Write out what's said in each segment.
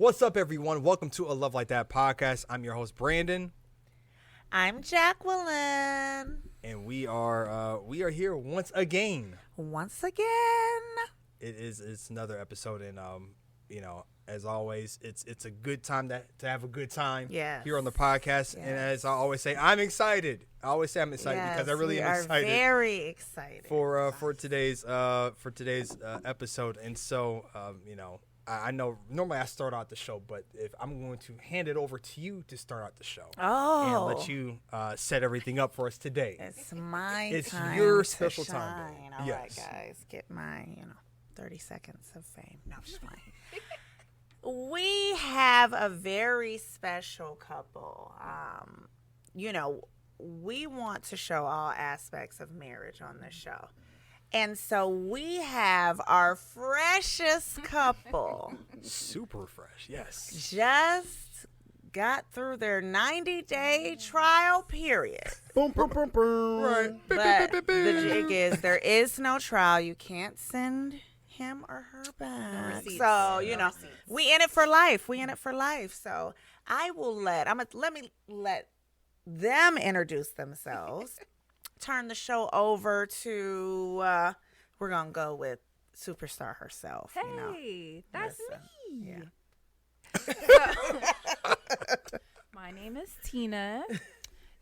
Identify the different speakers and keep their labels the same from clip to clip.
Speaker 1: What's up, everyone? Welcome to A Love Like That podcast. I'm your host, Brandon.
Speaker 2: I'm Jacqueline.
Speaker 1: And we are here once again. It's another episode, and as always, it's a good time to have a good time here on the podcast. Yes. And as I always say, I'm excited. I always say I'm excited because I really am excited.
Speaker 2: Very excited
Speaker 1: for today's episode. And so I know normally I start out the show, but if I'm going to hand it over to you to start out the show and let you set everything up for us today.
Speaker 2: It's my
Speaker 1: it's
Speaker 2: time. It's
Speaker 1: your special
Speaker 2: to
Speaker 1: time.
Speaker 2: Shine. All right, guys, get my 30 seconds of fame. No, I'm just playing. We have a very special couple. We want to show all aspects of marriage on this show. And so we have our freshest couple.
Speaker 1: Super fresh, yes.
Speaker 2: Just got through their 90-day trial period.
Speaker 1: Boom, boom, boom, boom. Right.
Speaker 2: But the jig is there is no trial. You can't send him or her back. So, we in it for life. So I will let me let them introduce themselves. Turn the show over to we're gonna go with superstar herself.
Speaker 3: Hey, that's me.
Speaker 2: Yeah.
Speaker 3: My name is Tina.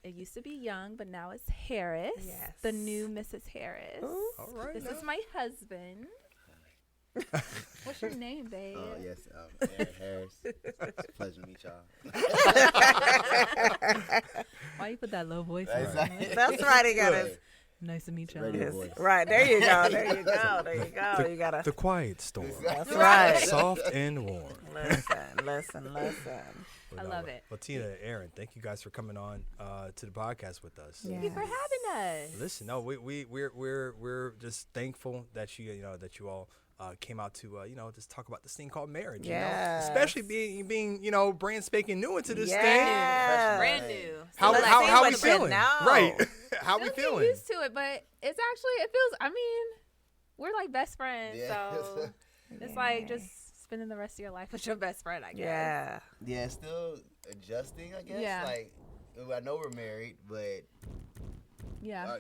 Speaker 3: It used to be Young, but now it's Harris.
Speaker 2: Yes.
Speaker 3: The new Mrs. Harris.
Speaker 2: Ooh.
Speaker 1: All right.
Speaker 3: This is my husband. What's your name, babe?
Speaker 4: Oh, yes. Aaron Harris. It's a pleasure to meet y'all.
Speaker 3: Why you put that low voice
Speaker 4: That's
Speaker 3: on?
Speaker 4: right.
Speaker 2: That's right. He got his
Speaker 3: Nice to meet y'all.
Speaker 4: Radio voice.
Speaker 2: right. There you go. You gotta.
Speaker 1: The quiet storm.
Speaker 2: That's right.
Speaker 1: Soft and warm.
Speaker 2: Listen.
Speaker 3: I love it.
Speaker 1: Well, Tina and Aaron, thank you guys for coming on to the podcast with us.
Speaker 3: Thank you for having us.
Speaker 1: Listen, no, we're just thankful that you all came out to just talk about this thing called marriage.
Speaker 2: Yes.
Speaker 1: Especially being brand spanking new into this thing.
Speaker 3: Brand new.
Speaker 1: How we feeling? Right. How we
Speaker 3: Still
Speaker 1: feeling?
Speaker 3: get used to it, but it's actually it feels. I mean, we're like best friends,
Speaker 4: Yeah.
Speaker 3: so it's like just spending the rest of your life with your best friend, I guess.
Speaker 2: Yeah.
Speaker 4: Yeah, it's still adjusting, I guess.
Speaker 3: Yeah.
Speaker 4: Like, I know we're married, but
Speaker 3: Yeah.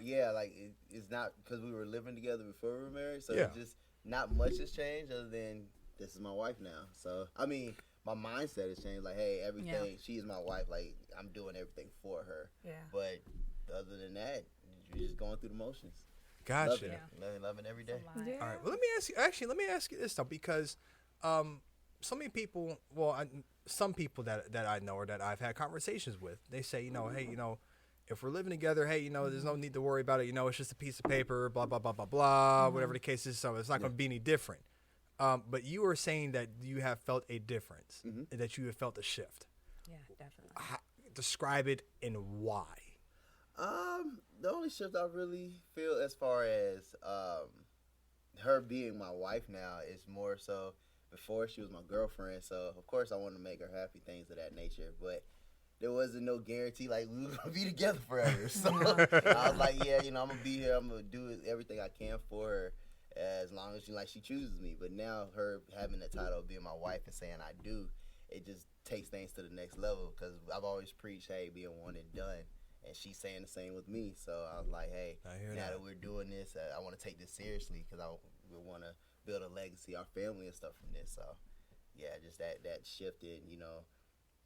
Speaker 4: it's not because we were living together before we were married, so
Speaker 1: Yeah.
Speaker 4: it's just not much has changed other than this is my wife now. So, I mean, my mindset has changed. Like, hey, everything, she is my wife. Like, I'm doing everything for her.
Speaker 2: Yeah.
Speaker 4: But other than that, you're just going through the motions.
Speaker 1: Gotcha.
Speaker 4: Loving every day.
Speaker 3: Yeah.
Speaker 1: All right. Well, let me ask you this though, because so many people, some people that I know or that I've had conversations with, they say, hey, if we're living together, hey, there's no need to worry about it. It's just a piece of paper, blah, blah, blah, blah, blah, whatever the case is. So it's not going to be any different. But you were saying that you have felt a difference, and that you have felt a shift.
Speaker 3: Yeah, definitely.
Speaker 1: Describe it and why.
Speaker 4: The only shift I really feel as far as her being my wife now is more so before she was my girlfriend. So, of course, I wanted to make her happy, things of that nature. But there wasn't no guarantee, like, we were going to be together forever. So, I was like, yeah, I'm going to be here. I'm going to do everything I can for her as long as she chooses me. But now her having the title of being my wife and saying I do, it just takes things to the next level because I've always preached, hey, being one and done. And she's saying the same with me. So I was like, hey, now that we're doing this, I want to take this seriously because we want to build a legacy, our family and stuff from this. So, yeah, just that shifted,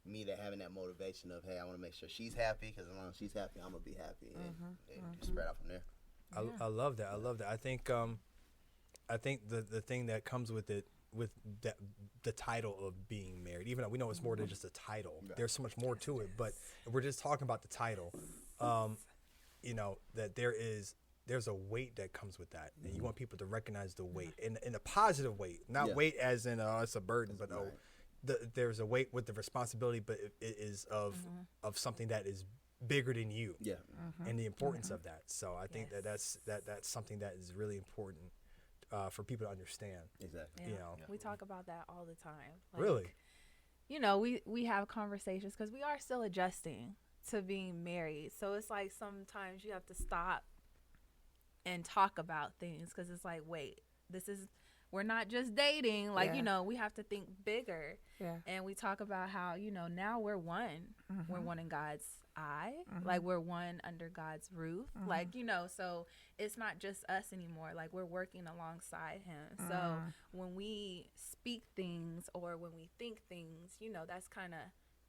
Speaker 4: me having that motivation of, hey, I want to make sure she's happy because as long as she's happy, I'm going to be happy. And just spread out from there.
Speaker 1: I love that. I think the thing that comes with it, with the title of being married, even though we know it's more than just a title, there's so much more to it, but we're just talking about the title, that there's a weight that comes with that, and you want people to recognize the weight in a positive weight, not weight as in it's a burden, but there's a weight with the responsibility, but it is of something that is bigger than you, and the importance of that. So I think that's something that is really important for people to understand.
Speaker 4: Exactly.
Speaker 3: Yeah. We talk about that all the time.
Speaker 1: Really?
Speaker 3: We have conversations because we are still adjusting to being married. So it's like sometimes you have to stop and talk about things because it's like, wait, this is we're not just dating. Like,
Speaker 2: Yeah.
Speaker 3: you know, we have to think bigger.
Speaker 2: Yeah.
Speaker 3: And we talk about how, you know, now we're one. We're one in God's eye. Like, we're one under God's roof. Like, you know, so it's not just us anymore. Like, we're working alongside him. So when we speak things or when we think things, you know, that's kind of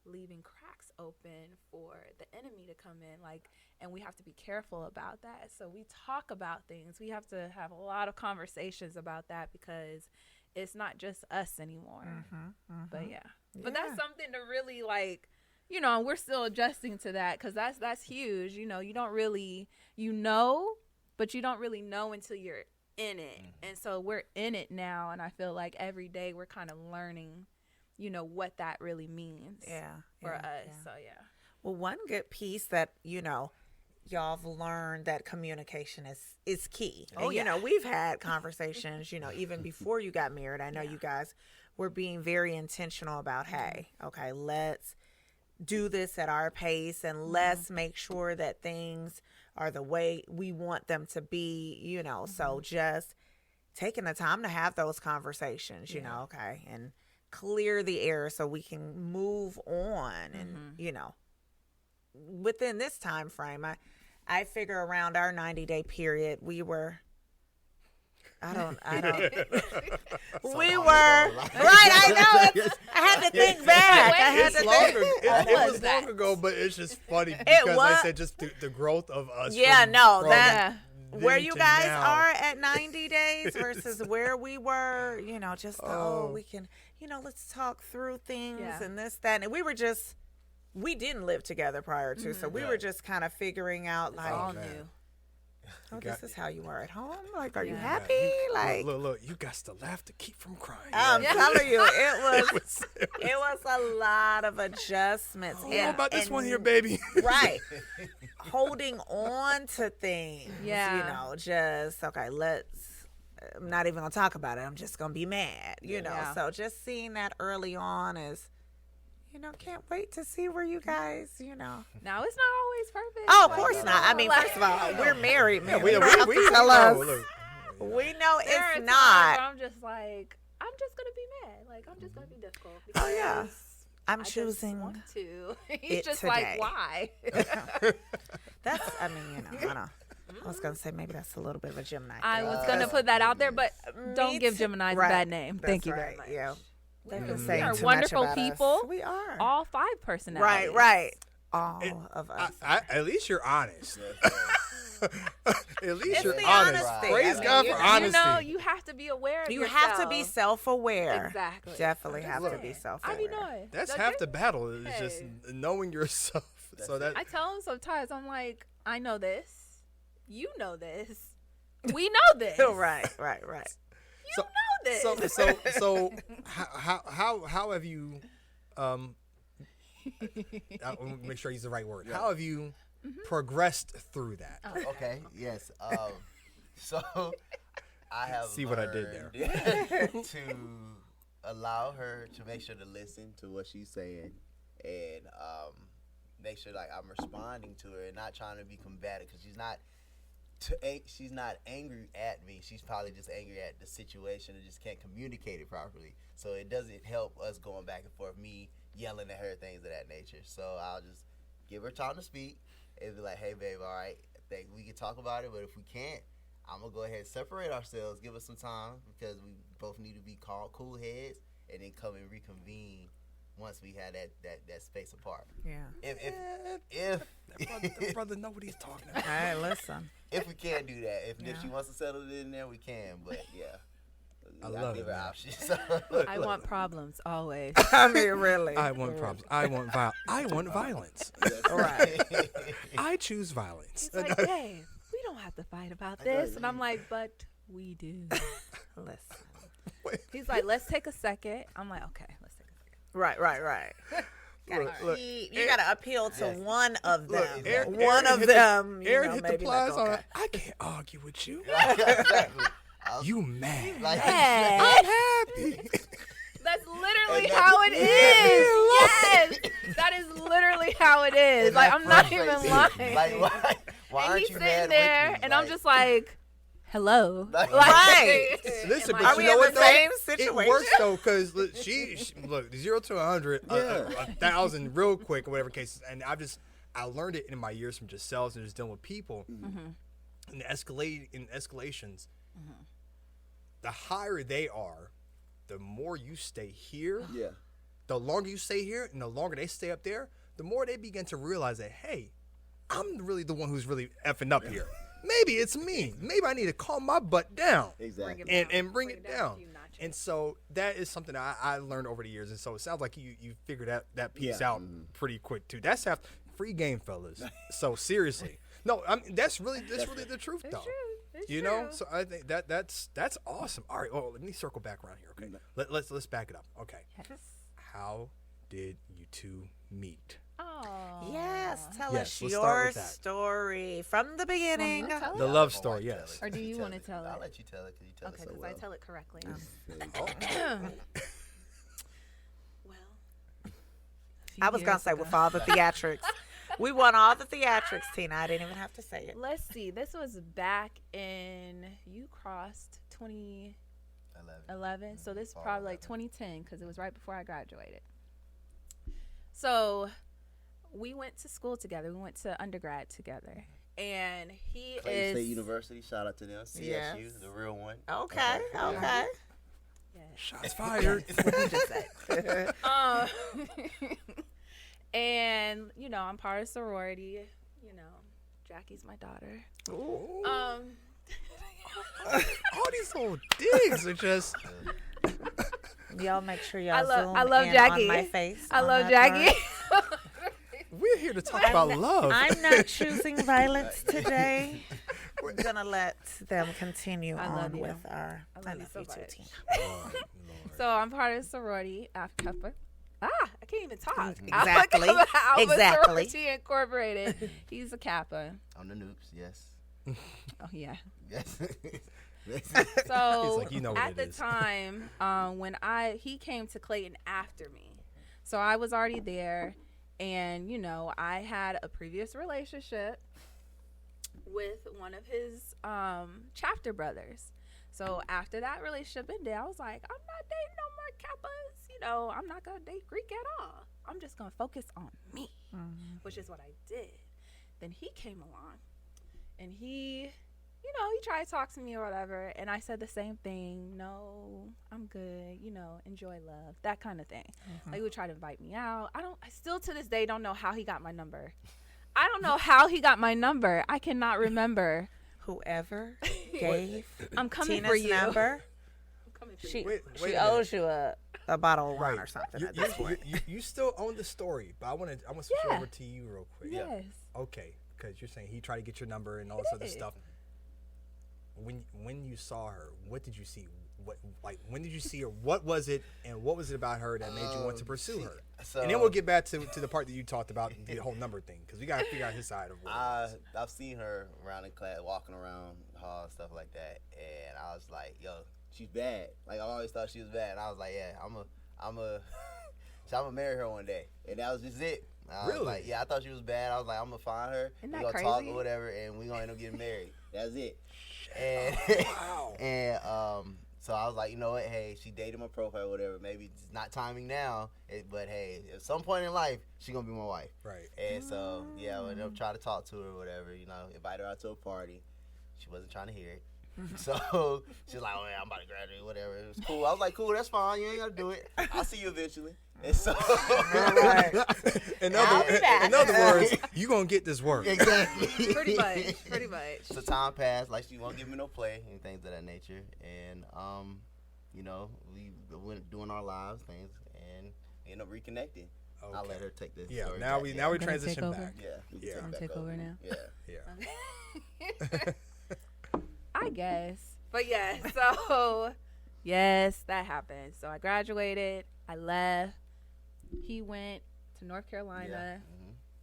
Speaker 3: leaving cracks open for the enemy to come in, like, and we have to be careful about that. So we talk about things. We have to have a lot of conversations about that because it's not just us anymore. But but that's something to really, like, you know, we're still adjusting to that because that's huge. You know, you don't really, you know, but you don't really know until you're in it. And so we're in it now, and I feel like every day we're kind of learning, you know, what that really means for us. So,
Speaker 2: Well, one good piece that, you know, y'all have learned that communication is key. And, you know, we've had conversations, you know, even before you got married. I know you guys were being very intentional about, hey, okay, let's do this at our pace and let's make sure that things are the way we want them to be, you know. So just taking the time to have those conversations, you know, okay, and clear the air so we can move on. And you know, within this time frame, I figure around our 90-day period, we were I don't we were right. I know. I had to think back.
Speaker 1: It was long ago, but it's just funny because I said just the growth of us.
Speaker 2: Where you guys are at 90 days versus where we were, you know, just we can, you know, let's talk through things and this, that. And we didn't live together prior to, so we were just kind of figuring out, like,
Speaker 3: all new.
Speaker 2: Oh, this is how you are at home. Like, are you happy? Like,
Speaker 1: look, you got to laugh to keep from crying.
Speaker 2: I'm telling you, it was a lot of adjustments.
Speaker 1: What about this one here, baby?
Speaker 2: Right. Holding on to things.
Speaker 3: Yeah.
Speaker 2: You know, just, okay, I'm not even going to talk about it. I'm just going to be mad, you know. So just seeing that early on is, you know, can't wait to see where you guys, you know.
Speaker 3: Now, it's not always perfect.
Speaker 2: Oh, of course not. I mean, first of all, we're married, man.
Speaker 1: We
Speaker 2: know it's not.
Speaker 3: I'm just like, I'm just going to be mad. Like, I'm just going to be difficult.
Speaker 2: Oh, yeah. I'm
Speaker 3: I
Speaker 2: choosing
Speaker 3: just want to.
Speaker 2: it
Speaker 3: He's just
Speaker 2: today.
Speaker 3: like, why?
Speaker 2: That's, I mean, you know, I don't know. I was going to say maybe that's a little bit of a Gemini.
Speaker 3: I was going to put that out there, but don't give Geminis a bad name.
Speaker 2: That's
Speaker 3: Thank you
Speaker 2: right.
Speaker 3: very much.
Speaker 2: Yeah.
Speaker 3: We are wonderful people.
Speaker 2: We are.
Speaker 3: All 5 personalities.
Speaker 2: Right. All of us.
Speaker 1: At least you're honest. At least you're
Speaker 2: the
Speaker 1: honest.
Speaker 2: honesty.
Speaker 1: Praise God for honesty.
Speaker 3: You know, you have to be aware of yourself.
Speaker 2: have to be self-aware.
Speaker 3: Exactly.
Speaker 2: Definitely have to be self-aware.
Speaker 3: I be knowing.
Speaker 1: That's half the battle is just knowing yourself. So that
Speaker 3: I tell them sometimes, I'm like, I know this. You know this. We know this.
Speaker 2: Right.
Speaker 3: You know this.
Speaker 1: So how have you I'll make sure I use the right word. How have you progressed through that?
Speaker 4: Okay. Yes. So I have
Speaker 1: See what I did there.
Speaker 4: to allow her to make sure to listen to what she's saying and make sure like I'm responding to her and not trying to be combative because she's not angry at me. She's probably just angry at the situation and just can't communicate it properly. So it doesn't help us going back and forth, me yelling at her, things of that nature. So I'll just give her time to speak and be like, hey, babe, all right, I think we can talk about it, but if we can't, I'm going to go ahead and separate ourselves, give us some time because we both need to be cool heads and then come and reconvene once we had that space apart.
Speaker 2: Yeah.
Speaker 1: If that brother know what he's talking about.
Speaker 2: Hey, listen.
Speaker 4: If we can't do that, if she wants to settle it in there, we can. But yeah,
Speaker 1: I love
Speaker 4: give
Speaker 1: it,
Speaker 4: her
Speaker 1: man.
Speaker 4: options.
Speaker 3: I want problems always.
Speaker 2: I mean, really.
Speaker 1: I want problems. I want violence.
Speaker 2: Right.
Speaker 1: I choose violence.
Speaker 3: He's like, Dave, we don't have to fight about this. And I'm like, but we do.
Speaker 2: Listen.
Speaker 3: He's like, let's take a second. I'm like, okay, let's take a second.
Speaker 2: Right.
Speaker 1: Look,
Speaker 2: You gotta appeal to one of them.
Speaker 4: exactly.
Speaker 2: One of them.
Speaker 1: Aaron hit the
Speaker 2: maybe
Speaker 1: plies
Speaker 2: like,
Speaker 1: on
Speaker 2: okay.
Speaker 1: it. I can't argue with you.
Speaker 4: Exactly.
Speaker 1: You mad.
Speaker 4: Like,
Speaker 3: Hey.
Speaker 1: I'm happy.
Speaker 3: That's literally
Speaker 4: Exactly.
Speaker 3: how it is. Yes. That is literally how it is.
Speaker 4: And
Speaker 3: Like,
Speaker 4: that
Speaker 3: I'm not even
Speaker 4: frustrates me.
Speaker 3: lying.
Speaker 4: Like, why
Speaker 3: And
Speaker 4: aren't
Speaker 3: he's
Speaker 4: you
Speaker 3: sitting
Speaker 4: mad
Speaker 3: there,
Speaker 4: with me?
Speaker 3: and I'm
Speaker 4: Like,
Speaker 3: just like, hello.
Speaker 2: Right.
Speaker 1: Listen,
Speaker 3: Am
Speaker 1: but
Speaker 2: Are
Speaker 1: you
Speaker 2: we
Speaker 1: know
Speaker 2: in
Speaker 1: what
Speaker 2: the
Speaker 1: though?
Speaker 2: same
Speaker 1: It
Speaker 2: situation?
Speaker 1: works though, because she look 0 to 100,
Speaker 4: Yeah.
Speaker 1: 1,000 real quick, or whatever cases. And I learned it in my years from just sales and just dealing with people, and escalations. The higher they are, the more you stay here.
Speaker 4: Yeah.
Speaker 1: The longer you stay here, and the longer they stay up there, the more they begin to realize that, hey, I'm really the one who's really effing up here. Maybe it's me. Maybe I need to calm my butt down.
Speaker 4: Exactly.
Speaker 1: And bring it down. And so that is something I learned over the years. And so it sounds like you figured that piece out pretty quick too. That's free game, fellas. So seriously, no, I mean that's really the truth though.
Speaker 3: It's
Speaker 1: You
Speaker 3: true.
Speaker 1: know, so I think that's awesome. All right, well, let me circle back around here. Okay, let's back it up. Okay, how did you two meet?
Speaker 3: Oh.
Speaker 2: Yes, tell
Speaker 1: Yes,
Speaker 2: us
Speaker 1: let's start
Speaker 2: your
Speaker 1: with that.
Speaker 2: story from the beginning.
Speaker 3: Well, tell
Speaker 1: The
Speaker 3: it?
Speaker 1: love
Speaker 4: I
Speaker 1: story,
Speaker 4: wanna
Speaker 1: yes.
Speaker 3: Or do you
Speaker 4: tell
Speaker 3: wanna
Speaker 4: it.
Speaker 3: tell
Speaker 4: I'll
Speaker 3: it?
Speaker 4: let you tell it because you tell
Speaker 3: Okay,
Speaker 4: it so
Speaker 3: because
Speaker 4: well.
Speaker 3: I tell it correctly. Well,
Speaker 2: I was going to say with all the theatrics. We won all the theatrics, Tina. I didn't even have to say it.
Speaker 3: let's see. This was back in, you crossed 2011. So this is
Speaker 4: Fall
Speaker 3: probably like
Speaker 4: 11.
Speaker 3: 2010 because it was right before I graduated. So we went to school together. We went to undergrad together. And he
Speaker 4: Clayton
Speaker 3: is.
Speaker 4: State University, shout out to them. CSU,
Speaker 2: Yes.
Speaker 4: the real one.
Speaker 2: Okay.
Speaker 1: Shots fired.
Speaker 2: What you just said.
Speaker 3: And I'm part of sorority. Jackie's my daughter.
Speaker 1: Ooh.
Speaker 3: Um,
Speaker 1: All these little digs are just.
Speaker 2: Y'all make sure y'all
Speaker 3: I
Speaker 2: zoom
Speaker 3: love
Speaker 2: in
Speaker 3: Jackie.
Speaker 2: on my face.
Speaker 3: I
Speaker 2: on
Speaker 3: love
Speaker 2: that
Speaker 3: Jackie.
Speaker 2: part.
Speaker 1: We're here to talk about love.
Speaker 2: I'm not choosing violence today. We're going to let them continue
Speaker 3: I love
Speaker 2: on
Speaker 3: you.
Speaker 2: with our...
Speaker 3: I love you so
Speaker 2: you too,
Speaker 3: much.
Speaker 2: Tina.
Speaker 3: So I'm part of sorority Alpha Kappa. I can't even talk.
Speaker 2: Exactly.
Speaker 3: Alpha Kappa
Speaker 2: Exactly.
Speaker 3: Sorority Incorporated. He's a Kappa.
Speaker 4: On the noobs, yes.
Speaker 3: Oh yeah.
Speaker 4: Yes.
Speaker 3: So
Speaker 1: He's like, you know what
Speaker 3: at
Speaker 1: it
Speaker 3: the
Speaker 1: is.
Speaker 3: time, when he came to Clayton after me, so I was already there, and I had a previous relationship with one of his chapter brothers. So after that relationship ended, I was like, I'm not dating no more Kappas. I'm not gonna date Greek at all. I'm just gonna focus on me, which is what I did. Then he came along, and he tried to talk to me or whatever, and I said the same thing. No, I'm good. Enjoy love, that kind of thing. Like, he would try to invite me out. I still to this day don't know how he got my number. I don't know how he got my number. I cannot remember.
Speaker 2: Whoever gave
Speaker 3: I'm coming
Speaker 2: Tina's
Speaker 3: for you.
Speaker 2: number,
Speaker 3: I'm coming for
Speaker 2: she,
Speaker 3: you.
Speaker 1: Wait
Speaker 2: she
Speaker 1: a minute.
Speaker 2: owes you a bottle of wine
Speaker 1: Right.
Speaker 2: or something
Speaker 1: You,
Speaker 2: at this point.
Speaker 1: you still own the story, but I want to switch
Speaker 3: Yeah.
Speaker 1: over to you real quick.
Speaker 3: Yes.
Speaker 1: Okay, because you're saying he tried to get your number and all this other
Speaker 3: did.
Speaker 1: stuff. When you saw her, what did you see? When did you see her? What was it, and what was it about her that made you want to pursue her?
Speaker 4: So,
Speaker 1: And then we'll get back to the part that you talked about, the whole number thing, because we got to figure out his side of what it was.
Speaker 4: I've seen her around in class, walking around the hall and stuff like that, and I was like, yo, she's bad. Like, I always thought she was bad, and I was like, yeah, I'm gonna marry her one day, and that was just it. I was
Speaker 1: Really?
Speaker 4: like, yeah, I thought she was bad. I was like, I'm gonna find her,
Speaker 3: Isn't
Speaker 4: we
Speaker 3: that
Speaker 4: gonna talk
Speaker 3: crazy?
Speaker 4: or whatever, and we gonna end up getting married. That's it. And
Speaker 1: Wow.
Speaker 4: and so I was like, you know what? Hey, she dated my profile or whatever. Maybe it's not timing now, but hey, at some point in life, she gonna be my wife.
Speaker 1: Right.
Speaker 4: And so, yeah, I ended up trying to talk to her or whatever, invite her out to a party. She wasn't trying to hear it. So she's like, oh, man, I'm about to graduate, whatever. It was cool. I was like, cool, that's fine. You ain't got to do it. I'll see you eventually. And so,
Speaker 1: In other words, you gonna get this work.
Speaker 4: exactly.
Speaker 3: Pretty much.
Speaker 4: So time passed. Like, she won't give me no play and things of that nature. And, we went doing our lives, things, and ended up reconnecting. I'll
Speaker 1: Okay.
Speaker 4: let her take this.
Speaker 1: Yeah.
Speaker 4: story
Speaker 1: Now
Speaker 4: back.
Speaker 1: we
Speaker 4: Yeah.
Speaker 1: now we
Speaker 3: Gonna take
Speaker 1: transition
Speaker 3: over?
Speaker 1: back.
Speaker 4: Yeah. we can
Speaker 1: Yeah.
Speaker 4: back
Speaker 3: Take over now?
Speaker 4: Yeah.
Speaker 1: Yeah.
Speaker 3: I guess. But yeah, so yes, that happened. So I graduated, I left. He went to North Carolina.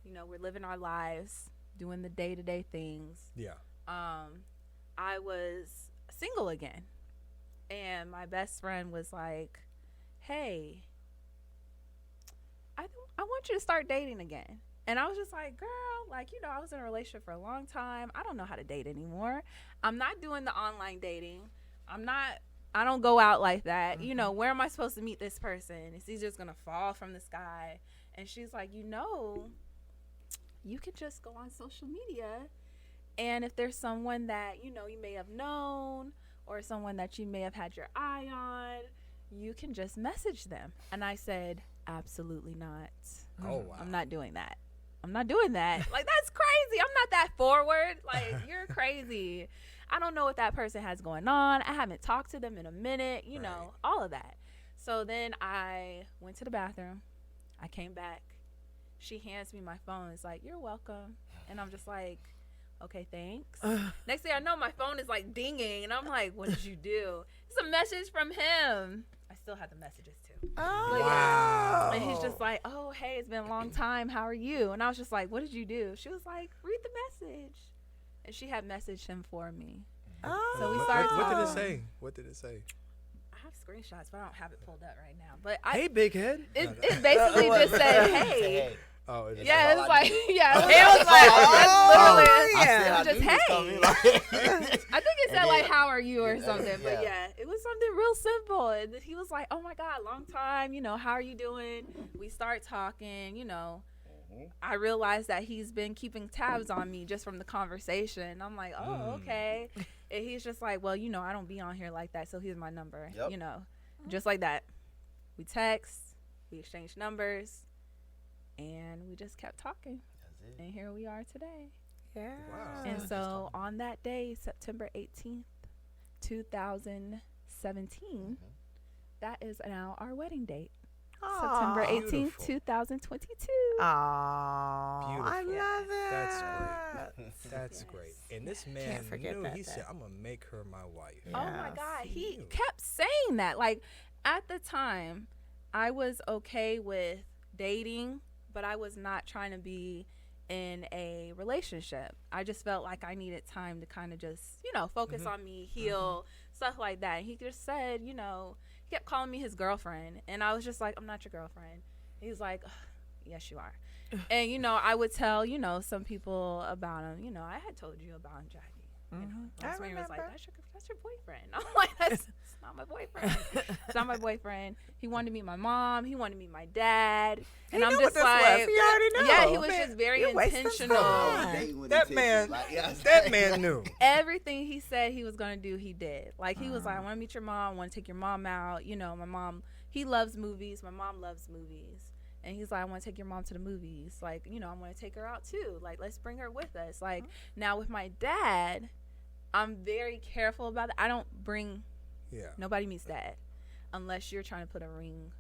Speaker 4: Mhm.
Speaker 3: We're living our lives, doing the day-to-day things.
Speaker 1: Yeah.
Speaker 3: I was single again. And my best friend was like, "Hey, I want you to start dating again." And I was just like, girl, like, I was in a relationship for a long time. I don't know how to date anymore. I'm not doing the online dating. I don't go out like that. Where am I supposed to meet this person? Is he just going to fall from the sky? And she's like, you can just go on social media. And if there's someone that, you may have known or someone that you may have had your eye on, you can just message them. And I said, absolutely not.
Speaker 1: Oh, wow.
Speaker 3: I'm not doing that. I'm not doing that. Like, that's crazy. I'm not that forward. Like, you're crazy. I don't know what that person has going on. I haven't talked to them in a minute, all of that. So then I went to the bathroom. I came back. She hands me my phone. It's like, you're welcome. And I'm just like, okay, thanks. Next thing I know, my phone is like dinging. And I'm like, what did you do? It's a message from him. I still have the messages too.
Speaker 2: Oh,
Speaker 1: wow.
Speaker 3: And he's just like, oh, hey, it's been a long time. How are you? And I was just like, what did you do? She was like, read the message. And she had messaged him for me.
Speaker 2: Oh.
Speaker 3: So we started
Speaker 1: What did it
Speaker 3: talking.
Speaker 1: say? What did it say?
Speaker 3: I have screenshots, but I don't have it pulled up right now. But
Speaker 1: Hey, big head.
Speaker 3: it basically just said, hey.
Speaker 1: Oh, it is.
Speaker 3: Yeah, it was like, yeah.
Speaker 2: It was like,
Speaker 3: that's literally,
Speaker 2: yeah.
Speaker 3: just, hey. I think it said, like, how are you or something. But, yeah, it was something real simple. And he was like, oh, my God, long time. How are you doing? We start talking, I realized that he's been keeping tabs on me just from the conversation. I'm like, oh, okay. And he's just like, well, I don't be on here like that. So here's my number, just like that. We text, we exchanged numbers. And we just kept talking. And here we are today.
Speaker 2: Yeah.
Speaker 1: Wow.
Speaker 3: And so on that day, September 18th, 2017, that is now our wedding date. September 18th,
Speaker 1: Beautiful.
Speaker 2: Oh,
Speaker 3: 2022.
Speaker 2: I love it.
Speaker 1: That's great. That's
Speaker 3: Yes.
Speaker 1: great. And this man
Speaker 2: Can't forget
Speaker 1: knew.
Speaker 2: that
Speaker 1: He
Speaker 2: day.
Speaker 1: said, I'm going to make her my wife.
Speaker 3: Oh my
Speaker 2: Yes.
Speaker 3: God. He
Speaker 1: Cute.
Speaker 3: kept saying that. Like, at the time, I was okay with dating, but I was not trying to be in a relationship. I just felt like I needed time to kind of just, focus on me, heal, stuff like that. And he just said, he kept calling me his girlfriend. And I was just like, I'm not your girlfriend. He's like, yes, you are. And, I would tell, some people about him. I had told you about Jackie. That's when he was like, that's your boyfriend. I'm like, that's not my boyfriend. It's not my boyfriend. He wanted to meet my mom. He wanted to meet my dad. And I'm just like,
Speaker 2: He already knew.
Speaker 3: yeah, he was just very
Speaker 2: you're wasting
Speaker 3: intentional.
Speaker 2: time.
Speaker 1: That man knew.
Speaker 3: Everything he said he was going to do, he did. Like, he was like, I want to meet your mom. I want to take your mom out. My mom, he loves movies. My mom loves movies. And he's like, I want to take your mom to the movies. Like, I want to take her out too. Like, let's bring her with us. Like, now with my dad, I'm very careful about it. I don't bring, nobody meets dad unless you're trying to put a ring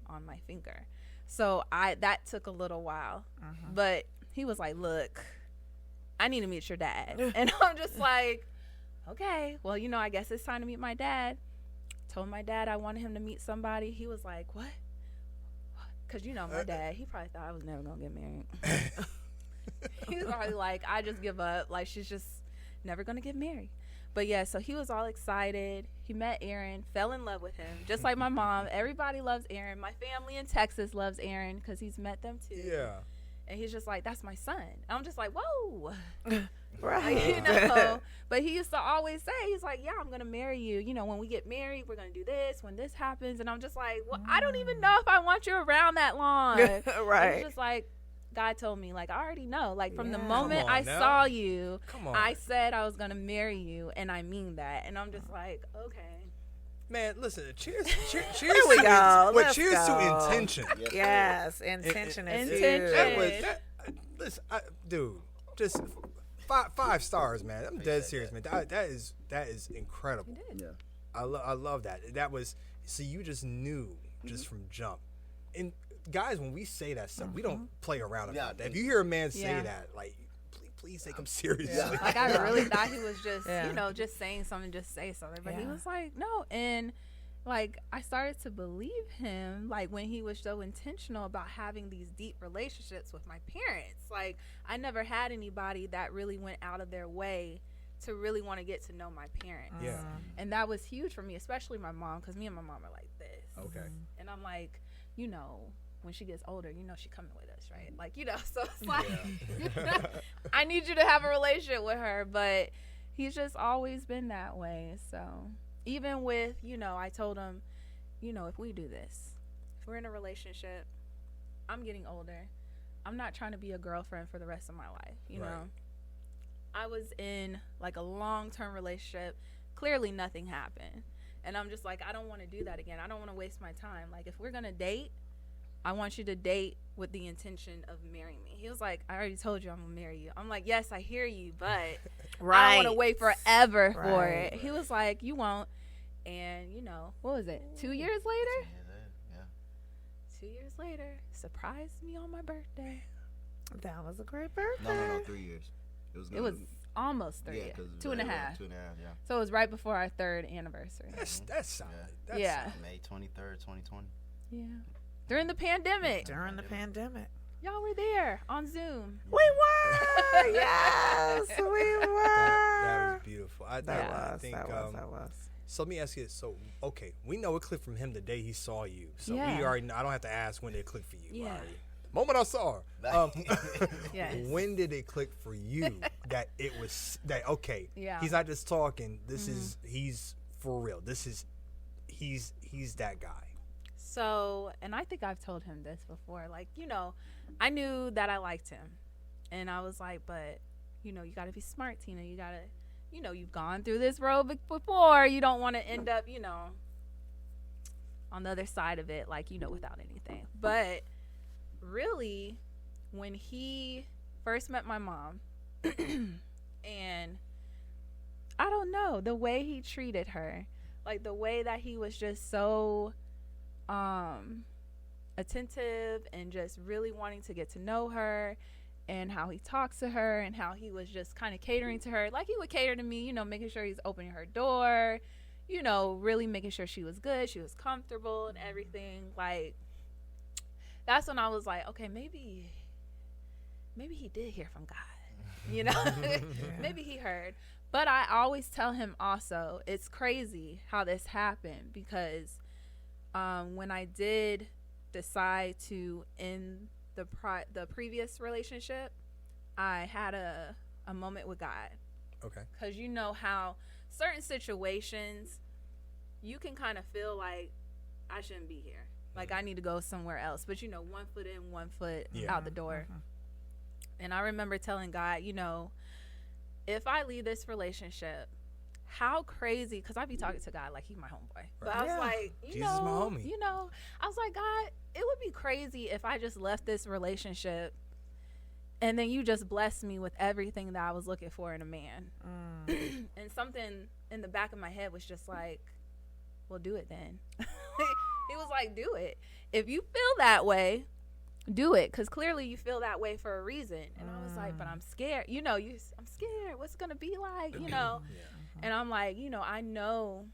Speaker 3: on my finger. So that took a little while. But he was like, look, I need to meet your dad. And I'm just like, okay, well, I guess it's time to meet my dad. Told my dad I wanted him to meet somebody. He was like, what? Because, my dad, he probably thought I was never going to get married. He was probably like, I just give up. Like, she's just never going to get married. But, yeah, so he was all excited. He met Aaron, fell in love with him, just like my mom. Everybody loves Aaron. My family in Texas loves Aaron because he's met them, too.
Speaker 1: Yeah.
Speaker 3: And he's just like, that's my son. And I'm just like, whoa.
Speaker 2: Right.
Speaker 3: But he used to always say, he's like, yeah, I'm going to marry you. When we get married, we're going to do this, when this happens. And I'm just like, well, I don't even know if I want you around that long.
Speaker 2: Right.
Speaker 3: It's just like, God told me, like, I already know. Like, from the
Speaker 2: Yeah.
Speaker 3: moment
Speaker 1: Come on
Speaker 3: I
Speaker 1: now.
Speaker 3: saw you,
Speaker 1: Come on.
Speaker 3: I said I was going to marry you. And I mean that. And I'm just like, okay.
Speaker 1: Man, listen, cheers
Speaker 2: There
Speaker 1: cheers
Speaker 2: we
Speaker 1: to
Speaker 2: go. Let's
Speaker 1: cheers
Speaker 2: go.
Speaker 1: to intention.
Speaker 2: Yes, intention is
Speaker 3: Intention.
Speaker 2: huge.
Speaker 1: That was listen, dude, just five stars, man. I'm dead serious, man. That is incredible.
Speaker 3: He did.
Speaker 4: Yeah.
Speaker 1: I love that. That was, so you just knew just from jump. And guys, when we say that stuff, we don't play around about that. If you hear a man say
Speaker 3: Yeah.
Speaker 1: that, like, please take him seriously.
Speaker 4: Yeah.
Speaker 3: Like, I really thought he was just,
Speaker 2: Yeah.
Speaker 3: just saying something, just say something. But he
Speaker 2: Yeah.
Speaker 3: was like, no. And, like, I started to believe him, like, when he was so intentional about having these deep relationships with my parents. Like, I never had anybody that really went out of their way to really want to get to know my parents.
Speaker 1: Yeah.
Speaker 3: And that was huge for me, especially my mom, because me and my mom are like this.
Speaker 1: Okay.
Speaker 3: And I'm like, when she gets older, you know, she coming with us, right? Like, you know, so it's like, I need you to have a relationship with her. But he's just always been that way. So even with, you know, I told him, you know, if we do this, if we're in a relationship, I'm getting older. I'm not trying to be a girlfriend for the rest of my life, you know. I was in like a long-term relationship. Clearly nothing happened. And I'm just like, I don't want to do that again. I don't want to waste my time. Like, if we're going to date, I want you to date with the intention of marrying me. He was like, I already told you I'm going to marry you. I'm like, yes, I hear you, but I don't want to wait forever for it. He was like, you won't. And, you know, what was it? 2 years later?
Speaker 4: Yeah.
Speaker 3: 2 years later, surprised me on my birthday.
Speaker 2: That was a great birthday.
Speaker 4: No, 3 years.
Speaker 3: It was almost 3 years. 2.5. 2.5,
Speaker 4: yeah.
Speaker 3: So it was right before our 3rd anniversary.
Speaker 1: That's solid. That's
Speaker 3: yeah.
Speaker 4: May 23rd, 2020.
Speaker 3: Yeah. During the pandemic. Y'all were there on Zoom.
Speaker 2: We were. Yes, we were.
Speaker 1: That was beautiful. I think
Speaker 2: that was.
Speaker 1: So let me ask you this. So, okay, we know it clicked from him the day he saw you. So
Speaker 3: Yeah.
Speaker 1: we already know. I don't have to ask when it clicked for you.
Speaker 3: Yeah.
Speaker 1: Already. The moment I saw her.
Speaker 3: Yes.
Speaker 1: When did it click for you that it was that, okay,
Speaker 3: Yeah.
Speaker 1: he's not just talking. This is, he's for real. This is, he's that guy.
Speaker 3: So, and I think I've told him this before. Like, you know, I knew that I liked him. And I was like, but, you know, you got to be smart, Tina. You got to, you know, you've gone through this road before. You don't want to end up, you know, on the other side of it, like, you know, without anything. But really, when he first met my mom, and I don't know, the way he treated her, like the way that he was just so attentive and just really wanting to get to know her, and how he talks to her, and how he was just kind of catering to her like he would cater to me, you know, making sure he's opening her door, you know, really making sure she was good, she was comfortable and everything. Like, that's when I was like, okay, maybe he did hear from God, you know. Maybe he heard. But I always tell him also, it's crazy how this happened, because when I did decide to end the previous relationship, I had a moment with God.
Speaker 1: Okay.
Speaker 3: Because you know how certain situations you can kind of feel like, I shouldn't be here. Like, I need to go somewhere else. But, you know, 1 foot in, 1 foot out the door. And I remember telling God, you know, if I leave this relationship, how crazy, because I be talking to God like he's my homeboy. But I was like,
Speaker 1: Jesus is my homie.
Speaker 3: you know, I was like, God, it would be crazy if I just left this relationship and then you just blessed me with everything that I was looking for in a man. And something in the back of my head was just like, well, do it then. He was like, do it. If you feel that way, do it, because clearly you feel that way for a reason. And I was like, but I'm scared. You know, I'm scared. What's it going to be like, you know? And I'm like, you know, I know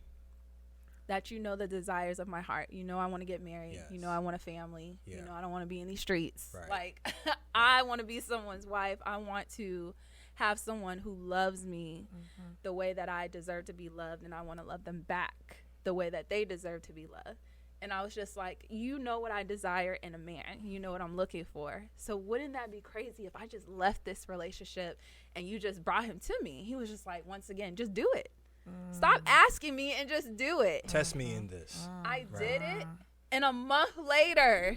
Speaker 3: that you know the desires of my heart. You know I want to get married.
Speaker 1: Yes.
Speaker 3: You know I want a family.
Speaker 1: Yeah.
Speaker 3: You know I don't want to be in these streets.
Speaker 1: Right.
Speaker 3: Like, I want to be someone's wife. I want to have someone who loves me the way that I deserve to be loved, and I want to love them back the way that they deserve to be loved. And I was just like, you know what I desire in a man. You know what I'm looking for. So wouldn't that be crazy if I just left this relationship and you just brought him to me? He was just like, once again, just do it. Stop asking me and just do it.
Speaker 1: Test me in this.
Speaker 3: I did it. And a month later,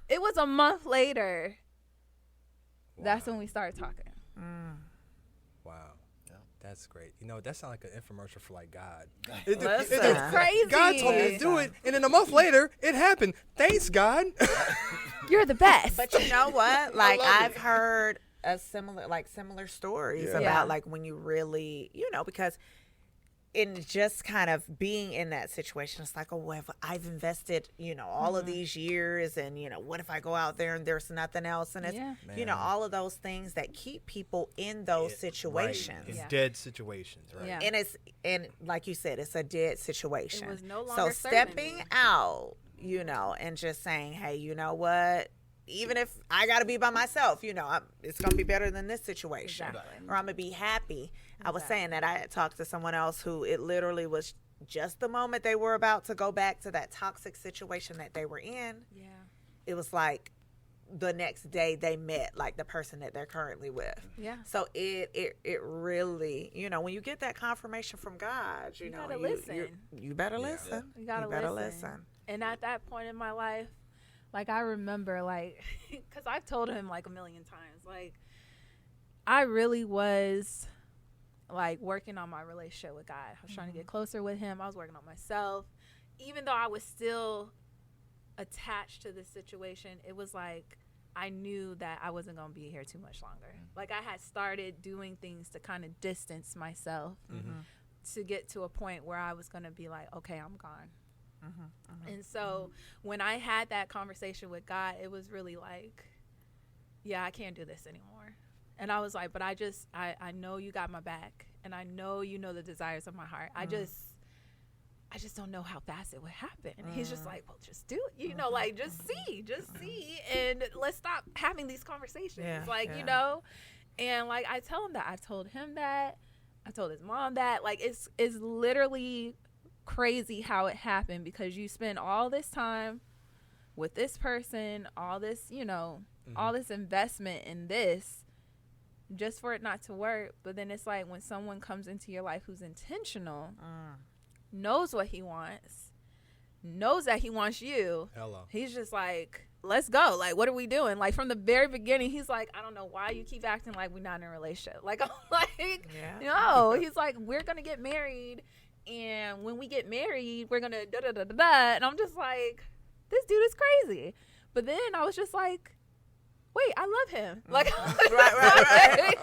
Speaker 3: it was a month later, that's when we started talking.
Speaker 1: Wow. That's great. You know, that sounds like an infomercial for like God.
Speaker 2: Listen.
Speaker 3: Crazy.
Speaker 1: God told me to do it, and then a month later, it happened. Thanks, God.
Speaker 3: You're the best.
Speaker 2: But you know what? Like,
Speaker 4: love
Speaker 2: I've heard similar stories about like when you really, you know, because in just kind of being in that situation, it's like, oh, well, I've invested, you know, all of these years, and, you know, what if I go out there and there's nothing else? And it's, you know, all of those things that keep people in those situations.
Speaker 1: Right. In dead situations, right?
Speaker 3: Yeah.
Speaker 2: And like you said, it's a dead situation.
Speaker 3: It was no longer
Speaker 2: so
Speaker 3: serving
Speaker 2: stepping
Speaker 3: me.
Speaker 2: out, you know, and just saying, hey, you know what? Even if I got to be by myself, you know, it's going to be better than this situation.
Speaker 3: Exactly.
Speaker 2: Or I'm going to be happy. I was saying that I had talked to someone else who it literally was just the moment they were about to go back to that toxic situation that they were in.
Speaker 3: Yeah.
Speaker 2: it was like the next day they met like the person that they're currently with.
Speaker 3: Yeah.
Speaker 2: So it really, you know, when you get that confirmation from God, you know,
Speaker 3: gotta listen.
Speaker 2: You better listen.
Speaker 3: You gotta listen. And at that point in my life, like I remember, like, because I've told him like a million times, like I really was like working on my relationship with God. I was trying to get closer with him. I was working on myself. Even though I was still attached to this situation, it was like I knew that I wasn't going to be here too much longer. Like I had started doing things to kind of distance myself to get to a point where I was going to be like, okay, I'm gone. And so when I had that conversation with God, it was really like, yeah, I can't do this anymore. And I was like, but I know you got my back, and I know you know the desires of my heart. I just don't know how fast it would happen. And he's just like, well, just do it. You know, like, just see. And let's stop having these conversations. You know, and like, I tell him that. I've told him that. I told his mom that. Like, it's literally crazy how it happened, because you spend all this time with this person, all this, you know, all this investment in this, just for it not to work. But then it's like when someone comes into your life who's intentional, knows what he wants, knows that he wants you.
Speaker 1: Hello. He's
Speaker 3: just like, let's go. Like, what are we doing? Like, from the very beginning, he's like, I don't know why you keep acting like we're not in a relationship. Like, I'm like, no. He's like, we're going to get married. And when we get married, we're going to da-da-da-da-da. And I'm just like, this dude is crazy. But then I was just like, wait, I love him. Like, right.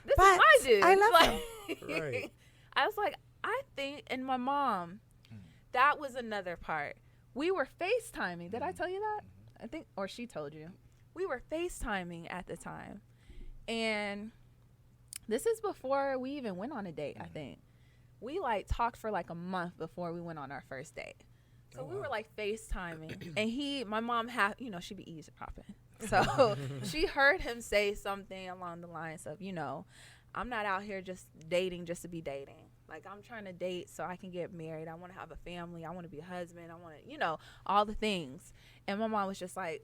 Speaker 3: This
Speaker 2: but
Speaker 3: is my dude.
Speaker 2: I love
Speaker 3: him. Right. I was like, I think, and my mom, that was another part. We were FaceTiming. Did I tell you that? I think, or she told you. We were FaceTiming at the time. And this is before we even went on a date, I think. We like talked for like a month before we went on our first date. So we were like FaceTiming. And my mom she'd be eavesdropping. So she heard him say something along the lines of, you know, I'm not out here just dating just to be dating. Like, I'm trying to date so I can get married. I want to have a family. I want to be a husband. I want to, you know, all the things. And my mom was just like,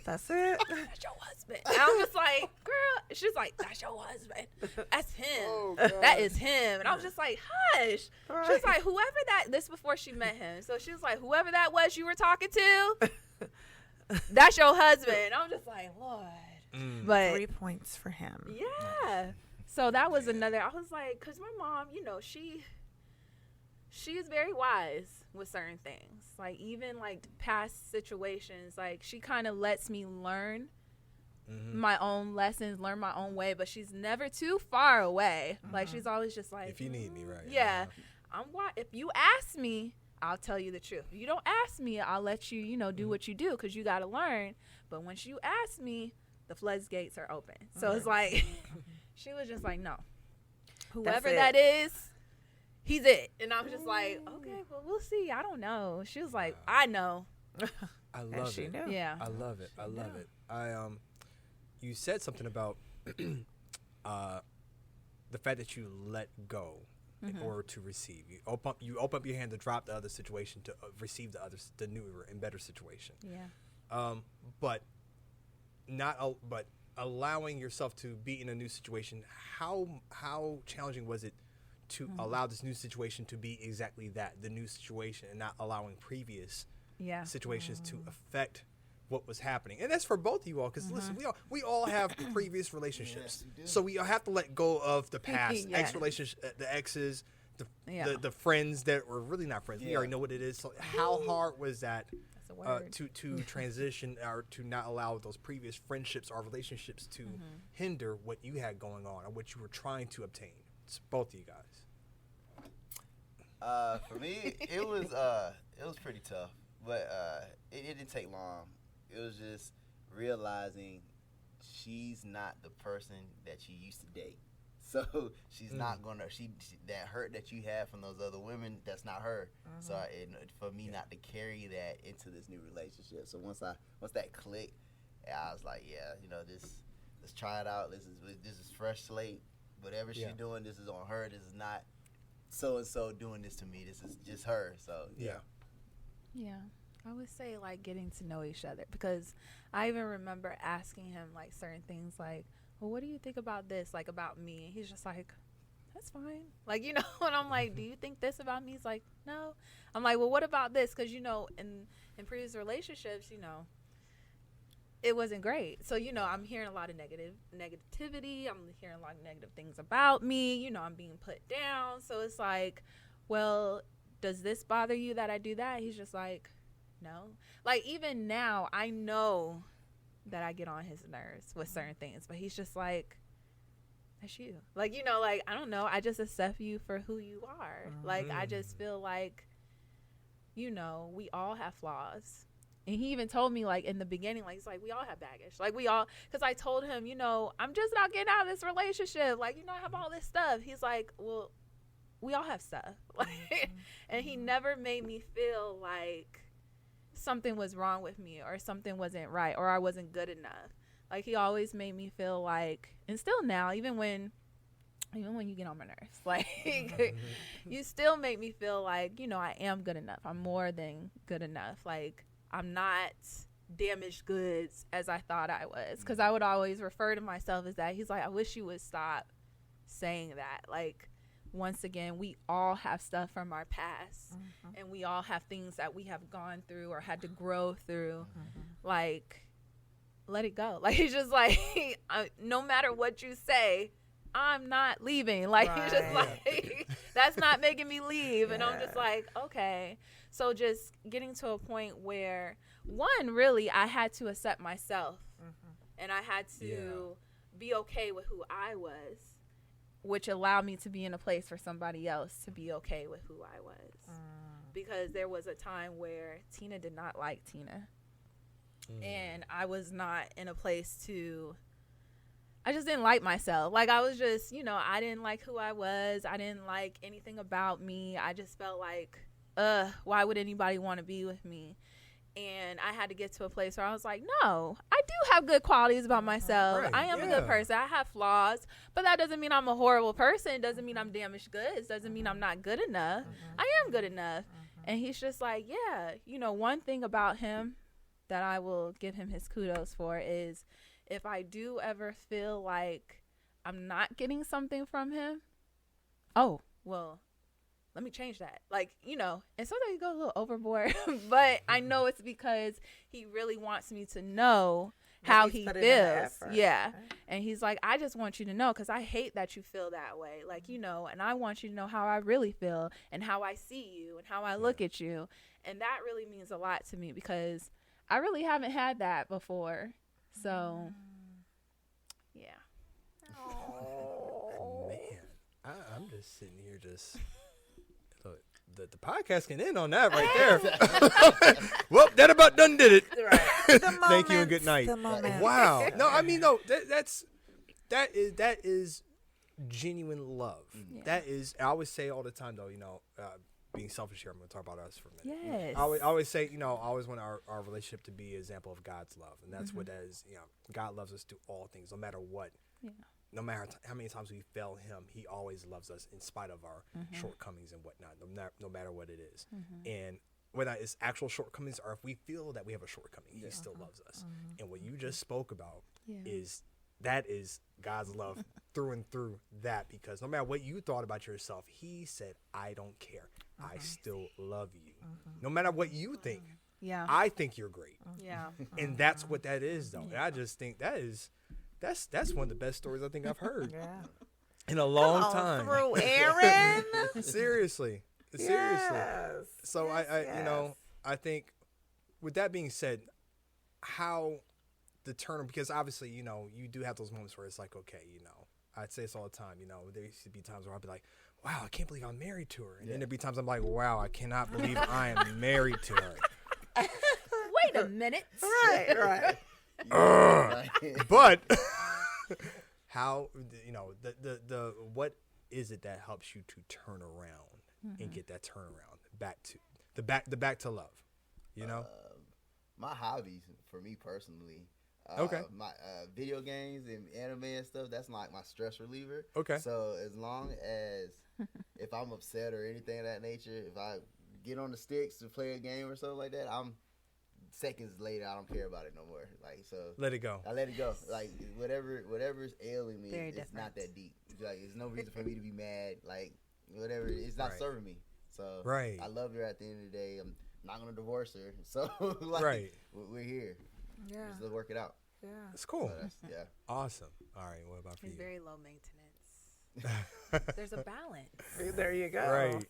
Speaker 2: that's it.
Speaker 3: That's your husband. And I'm just like, girl. She's like, that's your husband. That's him. Oh, that is him. And I was just like, hush. Right. She was like, this before she met him. So she was like, whoever that was you were talking to, that's your husband. And I'm just like, Lord. But
Speaker 2: 3 points for him.
Speaker 3: Yeah. So that was another. I was like, because my mom, you know, she is very wise with certain things. Like, even like past situations, like she kind of lets me learn my own lessons, learn my own way, but she's never too far away. Like, she's always just like,
Speaker 1: if you need me, right?
Speaker 3: Yeah. If you ask me, I'll tell you the truth. If you don't ask me, I'll let you, you know, do what you do, because you got to learn. But once you ask me, the floodgates are open. So it's like, she was just like, no. Whoever that is, he's it. And I was just like, okay, well, we'll see. I don't know. She was like, I know.
Speaker 1: I love it.
Speaker 2: Knew.
Speaker 3: Yeah.
Speaker 1: I love it. I love it. You said something about the fact that you let go in order to receive. You open up your hand to drop the other situation to receive the newer and better situation.
Speaker 3: Yeah.
Speaker 1: But allowing yourself to be in a new situation, how challenging was it to allow this new situation to be exactly that, the new situation, and not allowing previous situations to affect what was happening? And that's for both of you all, because listen, we all have previous relationships, so we have to let go of the past, the exes, the friends that were really not friends. We already know what it is. So how hard was that? To transition, or to not allow those previous friendships or relationships to hinder what you had going on or what you were trying to obtain? It's both of you guys.
Speaker 4: For me, it was pretty tough, but it didn't take long. It was just realizing she's not the person that you used to date. So she's not gonna. She that hurt that you had from those other women, that's not her. So for me not to carry that into this new relationship. So once that clicked, I was like, yeah, you know, let's try it out. This is fresh slate. Whatever she's doing, this is on her. This is not so and so doing this to me. This is just her. So yeah.
Speaker 3: I would say like getting to know each other, because I even remember asking him like certain things like, well, what do you think about this, like about me? And he's just like, that's fine. Like, you know, and I'm like, do you think this about me? He's like, no. I'm like, well, what about this? Because, you know, in previous relationships, you know, it wasn't great. So, you know, I'm hearing a lot of negativity. I'm hearing a lot of negative things about me. You know, I'm being put down. So it's like, well, does this bother you that I do that? He's just like, no. Like, even now, I know that I get on his nerves with certain things, but he's just like, that's you. Like, you know, like, I don't know. I just accept you for who you are. Like, I just feel like, you know, we all have flaws. And he even told me, like, in the beginning, like, he's like, we all have baggage. Like, we all, because I told him, you know, I'm just not getting out of this relationship. Like, you know, I have all this stuff. He's like, well, we all have stuff. Like, and he never made me feel like something was wrong with me or something wasn't right or I wasn't good enough. Like, he always made me feel like, and still now, even when you get on my nerves, like, you still make me feel like, you know, I am good enough. I'm more than good enough. Like, I'm not damaged goods as I thought I was. Because I would always refer to myself as that. He's like, I wish you would stop saying that. Like, once again, we all have stuff from our past, and we all have things that we have gone through or had to grow through. Like, let it go. Like, he's just like, no matter what you say, I'm not leaving. Like, he's just like, that's not making me leave. And I'm just like, okay. So just getting to a point where, one, really, I had to accept myself, and I had to be okay with who I was, which allowed me to be in a place for somebody else to be okay with who I was. Because there was a time where Tina did not like Tina. And I was not in a place to, I just didn't like myself. Like, I was just, you know, I didn't like who I was. I didn't like anything about me. I just felt like, why would anybody want to be with me? And I had to get to a place where I was like, no, I do have good qualities about myself. Right, I am a good person. I have flaws, but that doesn't mean I'm a horrible person. It doesn't mean I'm damaged goods. Doesn't mean I'm not good enough. I am good enough. And he's just like, yeah, you know, one thing about him that I will give him his kudos for is if I do ever feel like I'm not getting something from him, oh, well, let me change that. Like, you know, and sometimes you go a little overboard, but I know it's because he really wants me to know how he feels. Yeah. And he's like, I just want you to know, because I hate that you feel that way. Like, you know, and I want you to know how I really feel and how I see you and how I look at you. And that really means a lot to me because I really haven't had that before. So, yeah.
Speaker 1: Oh, man. I'm just sitting here just... The podcast can end on that right there. Well, that about done did it.
Speaker 2: Right.
Speaker 1: Thank you and good night. Wow. No, I mean, no, that is genuine love. Yeah. That is, I always say all the time, though, you know, being selfish here, I'm going to talk about us for a minute.
Speaker 3: Yes.
Speaker 1: I always say, you know, I always want our relationship to be an example of God's love. And that's what that is. You know, God loves us through all things, no matter what. Yeah. No matter how many times we fail him, he always loves us in spite of our shortcomings and whatnot, no matter what it is. And whether it's actual shortcomings or if we feel that we have a shortcoming, he still loves us. And what you just spoke about is God's love through and through that, because no matter what you thought about yourself, he said, I don't care. I still love you. No matter what you think, I think you're great. Yeah. And that's what that is, though. And I just think that's one of the best stories I think I've heard in a long time.
Speaker 2: Through Aaron.
Speaker 1: Seriously. So I you know, I think with that being said, how the turn, because obviously, you know, you do have those moments where it's like, okay, you know, I'd say this all the time, you know, there used to be times where I'd be like, wow, I can't believe I'm married to her. And then there'd be times I'm like, wow, I cannot believe I am married to her.
Speaker 3: Wait a minute.
Speaker 2: Right.
Speaker 1: But how, you know, the what is it that helps you to turn around and get that turnaround back to love, you know?
Speaker 4: My hobbies, for me personally, my video games and anime and stuff, that's like my stress reliever. Okay. So as long as if I'm upset or anything of that nature, if I get on the sticks to play a game or something like that, seconds later, I don't care about it no more. Like, so
Speaker 1: Let it go.
Speaker 4: I let it go. Like, whatever's ailing me,
Speaker 2: Very
Speaker 4: it's
Speaker 2: different.
Speaker 4: not that deep. It's like, there's no reason for me to be mad. Like, whatever, it's not
Speaker 1: Right.
Speaker 4: serving me. So
Speaker 1: Right.
Speaker 4: I love her at the end of the day. I'm not gonna divorce her. So like,
Speaker 1: Right.
Speaker 4: we're here.
Speaker 2: Yeah.
Speaker 4: Just to work it out.
Speaker 2: Yeah.
Speaker 1: It's cool.
Speaker 4: So yeah.
Speaker 1: Awesome. All right. What about for
Speaker 3: He's
Speaker 1: you?
Speaker 3: very low maintenance. There's a balance.
Speaker 2: There you go.
Speaker 1: Right.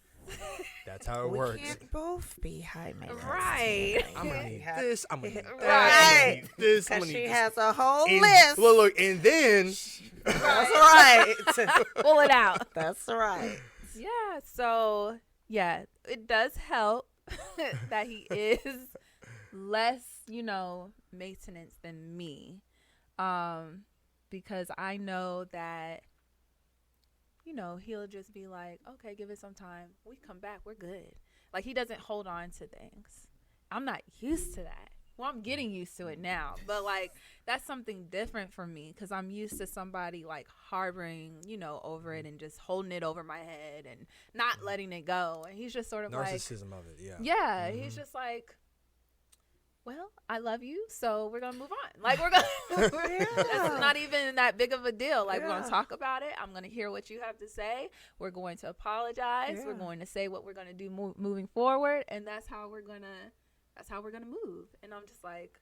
Speaker 1: That's how it
Speaker 2: We
Speaker 1: works.
Speaker 2: can't both be high maintenance.
Speaker 3: Right.
Speaker 1: I'm gonna need this. I'm gonna need that. I'm
Speaker 2: Right.
Speaker 1: gonna need this. I'm
Speaker 2: Because
Speaker 1: gonna
Speaker 2: she
Speaker 1: need
Speaker 2: has a whole
Speaker 1: this.
Speaker 2: list.
Speaker 1: Look, and then
Speaker 2: That's right.
Speaker 3: Pull it out.
Speaker 2: That's right.
Speaker 3: Yeah. So yeah, it does help that he is less, maintenance than me, because I know that, he'll just be like, okay, give it some time. We come back, we're good. Like, he doesn't hold on to things. I'm not used to that. Well, I'm getting used to it now, but like, that's something different for me because I'm used to somebody like harboring, over it and just holding it over my head and not letting it go. And he's just sort of
Speaker 1: narcissism of it. Yeah.
Speaker 3: yeah, he's just like, well, I love you, so we're gonna move on. Like, we're gonna, that's not even that big of a deal. Like, we're gonna talk about it. I'm gonna hear what you have to say. We're going to apologize.
Speaker 2: Yeah.
Speaker 3: We're going to say what we're gonna do moving forward, and that's how we're gonna move. And I'm just like,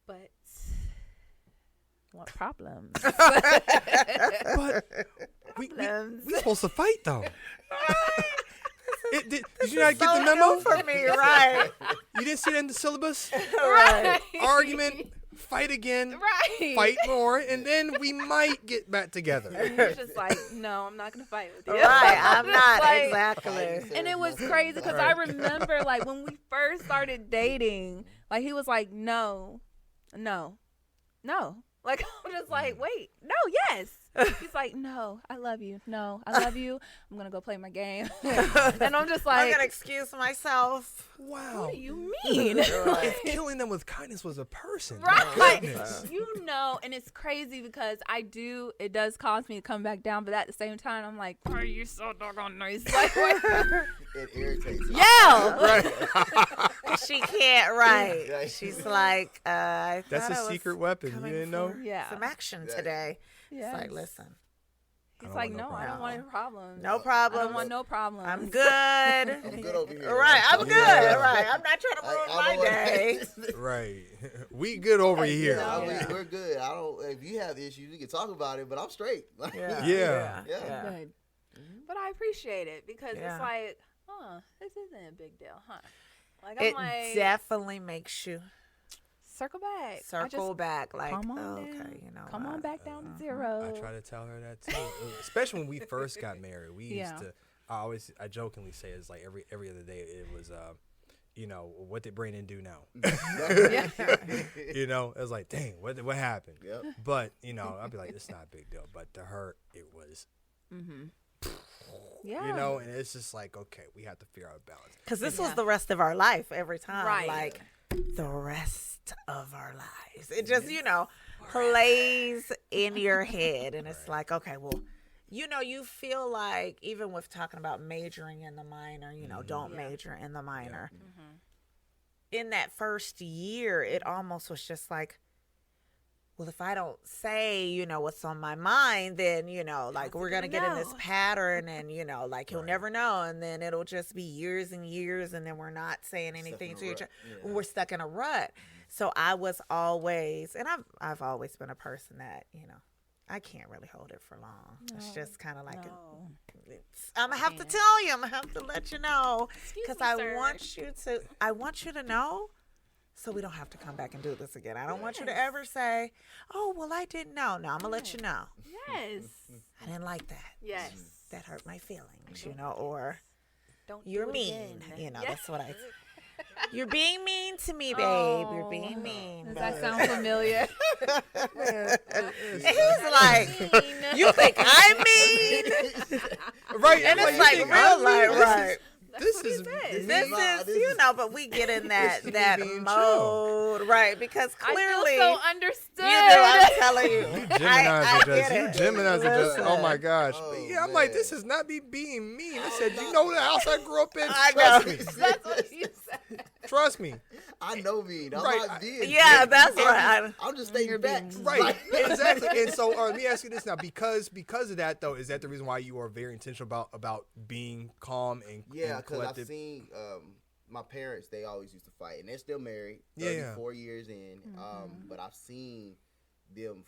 Speaker 3: but what problems?
Speaker 1: But we supposed to fight though. Did you not get the memo?
Speaker 2: For me, right?
Speaker 1: You didn't see that in the syllabus?
Speaker 3: Right.
Speaker 1: Argument, fight again,
Speaker 3: Right.
Speaker 1: fight more, and then we might get back together.
Speaker 3: And he's just like, no, I'm not gonna fight with you.
Speaker 2: Right. I'm not
Speaker 3: Like,
Speaker 2: exactly.
Speaker 3: And it was crazy because I remember, like, when we first started dating, like, he was like, no. Like, I'm just like, wait, no, yes. He's like, no, I love you. No, I love you. I'm going to go play my game. And I'm just
Speaker 2: I'm
Speaker 3: like,
Speaker 2: gonna excuse myself.
Speaker 1: Wow.
Speaker 3: what do you mean?
Speaker 1: If killing them with kindness was a person.
Speaker 3: Right.
Speaker 1: My goodness.
Speaker 3: And it's crazy because it does cause me to come back down, but at the same time, I'm like, why are you so doggone nice? Like,
Speaker 4: It irritates me.
Speaker 3: yeah.
Speaker 1: Right.
Speaker 2: She can't. Right. She's like, I
Speaker 1: That's
Speaker 2: thought
Speaker 1: a
Speaker 2: I was
Speaker 1: secret weapon. You
Speaker 2: coming
Speaker 1: didn't know?
Speaker 2: for
Speaker 3: Yeah.
Speaker 2: some action today.
Speaker 3: Yes.
Speaker 2: It's like, listen,
Speaker 3: He's
Speaker 1: don't
Speaker 3: like,
Speaker 1: want no
Speaker 3: no, I don't want any problems.
Speaker 2: no
Speaker 3: I
Speaker 2: problems.
Speaker 3: don't want no problems.
Speaker 2: I'm good.
Speaker 4: I'm good over here.
Speaker 2: Right, I'm good.
Speaker 1: Yeah.
Speaker 2: Right, I'm not trying to ruin my day.
Speaker 1: Right. We good over here.
Speaker 2: know.
Speaker 4: Yeah, we're good. I don't. If you have issues, we can talk about it. But I'm straight.
Speaker 2: Yeah.
Speaker 1: Yeah.
Speaker 3: Good. But I appreciate it because
Speaker 2: Yeah.
Speaker 3: it's like, this isn't a big deal, huh? Like, I'm
Speaker 2: It
Speaker 3: like,
Speaker 2: definitely makes you
Speaker 3: circle back.
Speaker 2: circle back. Like,
Speaker 3: come on
Speaker 2: oh,
Speaker 3: down.
Speaker 2: okay, you know,
Speaker 3: Come on
Speaker 2: what?
Speaker 3: back down to zero.
Speaker 1: I try to tell her that too, especially when we first got married. We used
Speaker 3: Yeah.
Speaker 1: to. I jokingly say it's like every other day. It was, what did Brandon do now? It was like, dang, what happened?
Speaker 4: Yep.
Speaker 1: But I'd be like, it's not a big deal. But to her, it was.
Speaker 3: Yeah.
Speaker 1: And it's just like, okay, we have to figure out a balance.
Speaker 2: Because this was the rest of our life every time.
Speaker 3: Right.
Speaker 2: Like, the rest of our lives. It just, plays in your head. And it's like, okay, well, you feel like, even with talking about majoring in the minor, don't major in the minor. In that first year, it almost was just like, well, if I don't say, what's on my mind, then, like, we're going to get in this pattern and, like, he'll never know. And then it'll just be years and years. And then we're not saying anything to each other.
Speaker 4: Yeah.
Speaker 2: We're stuck in a rut. So I was always, and I've always been a person that, I can't really hold it for long. It's just kind of like, I'm going to have to tell you. I'm going to have to let you know. Because I want you to know. So we don't have to come back and do this again. I don't want you to ever say, oh, well, I didn't know. No, I'm going to let you know.
Speaker 3: Yes.
Speaker 2: I didn't like that.
Speaker 3: Yes.
Speaker 2: That hurt my feelings, or
Speaker 3: Don't
Speaker 2: you're
Speaker 3: do it
Speaker 2: mean.
Speaker 3: again.
Speaker 2: That's what I You're being mean to me, babe. You're being mean.
Speaker 3: Does that sound familiar?
Speaker 2: He's like, you think I'm mean?
Speaker 1: Right.
Speaker 2: And
Speaker 1: I'm
Speaker 2: it's like
Speaker 1: you think
Speaker 2: real
Speaker 1: I'm
Speaker 2: life,
Speaker 1: mean?
Speaker 2: right?
Speaker 1: This is
Speaker 2: This is, but we get in that
Speaker 1: me being
Speaker 2: mode, right? Because clearly,
Speaker 3: I feel so understood.
Speaker 2: I'm telling you.
Speaker 1: You Geminis
Speaker 2: get it.
Speaker 1: Geminis are just, oh my
Speaker 2: Listen.
Speaker 1: gosh.
Speaker 4: Oh,
Speaker 1: But yeah, I'm like,
Speaker 4: man.
Speaker 1: this is not me being mean. I said, you know the house I grew up in?
Speaker 2: I know.
Speaker 1: Trust me.
Speaker 3: That's what you said.
Speaker 1: Trust me.
Speaker 4: I know me. I'm
Speaker 1: Right.
Speaker 4: not being.
Speaker 2: Yeah, that's right.
Speaker 4: I'm just stating facts.
Speaker 1: Right. Exactly. And so let me ask you this now, because of that though, is that the reason why you are very intentional about being calm and
Speaker 4: Yeah,
Speaker 1: and
Speaker 4: because I've
Speaker 1: collective?
Speaker 4: seen my parents. They always used to fight, and they're still married.
Speaker 1: Yeah.
Speaker 4: 34 years in. But I've seen them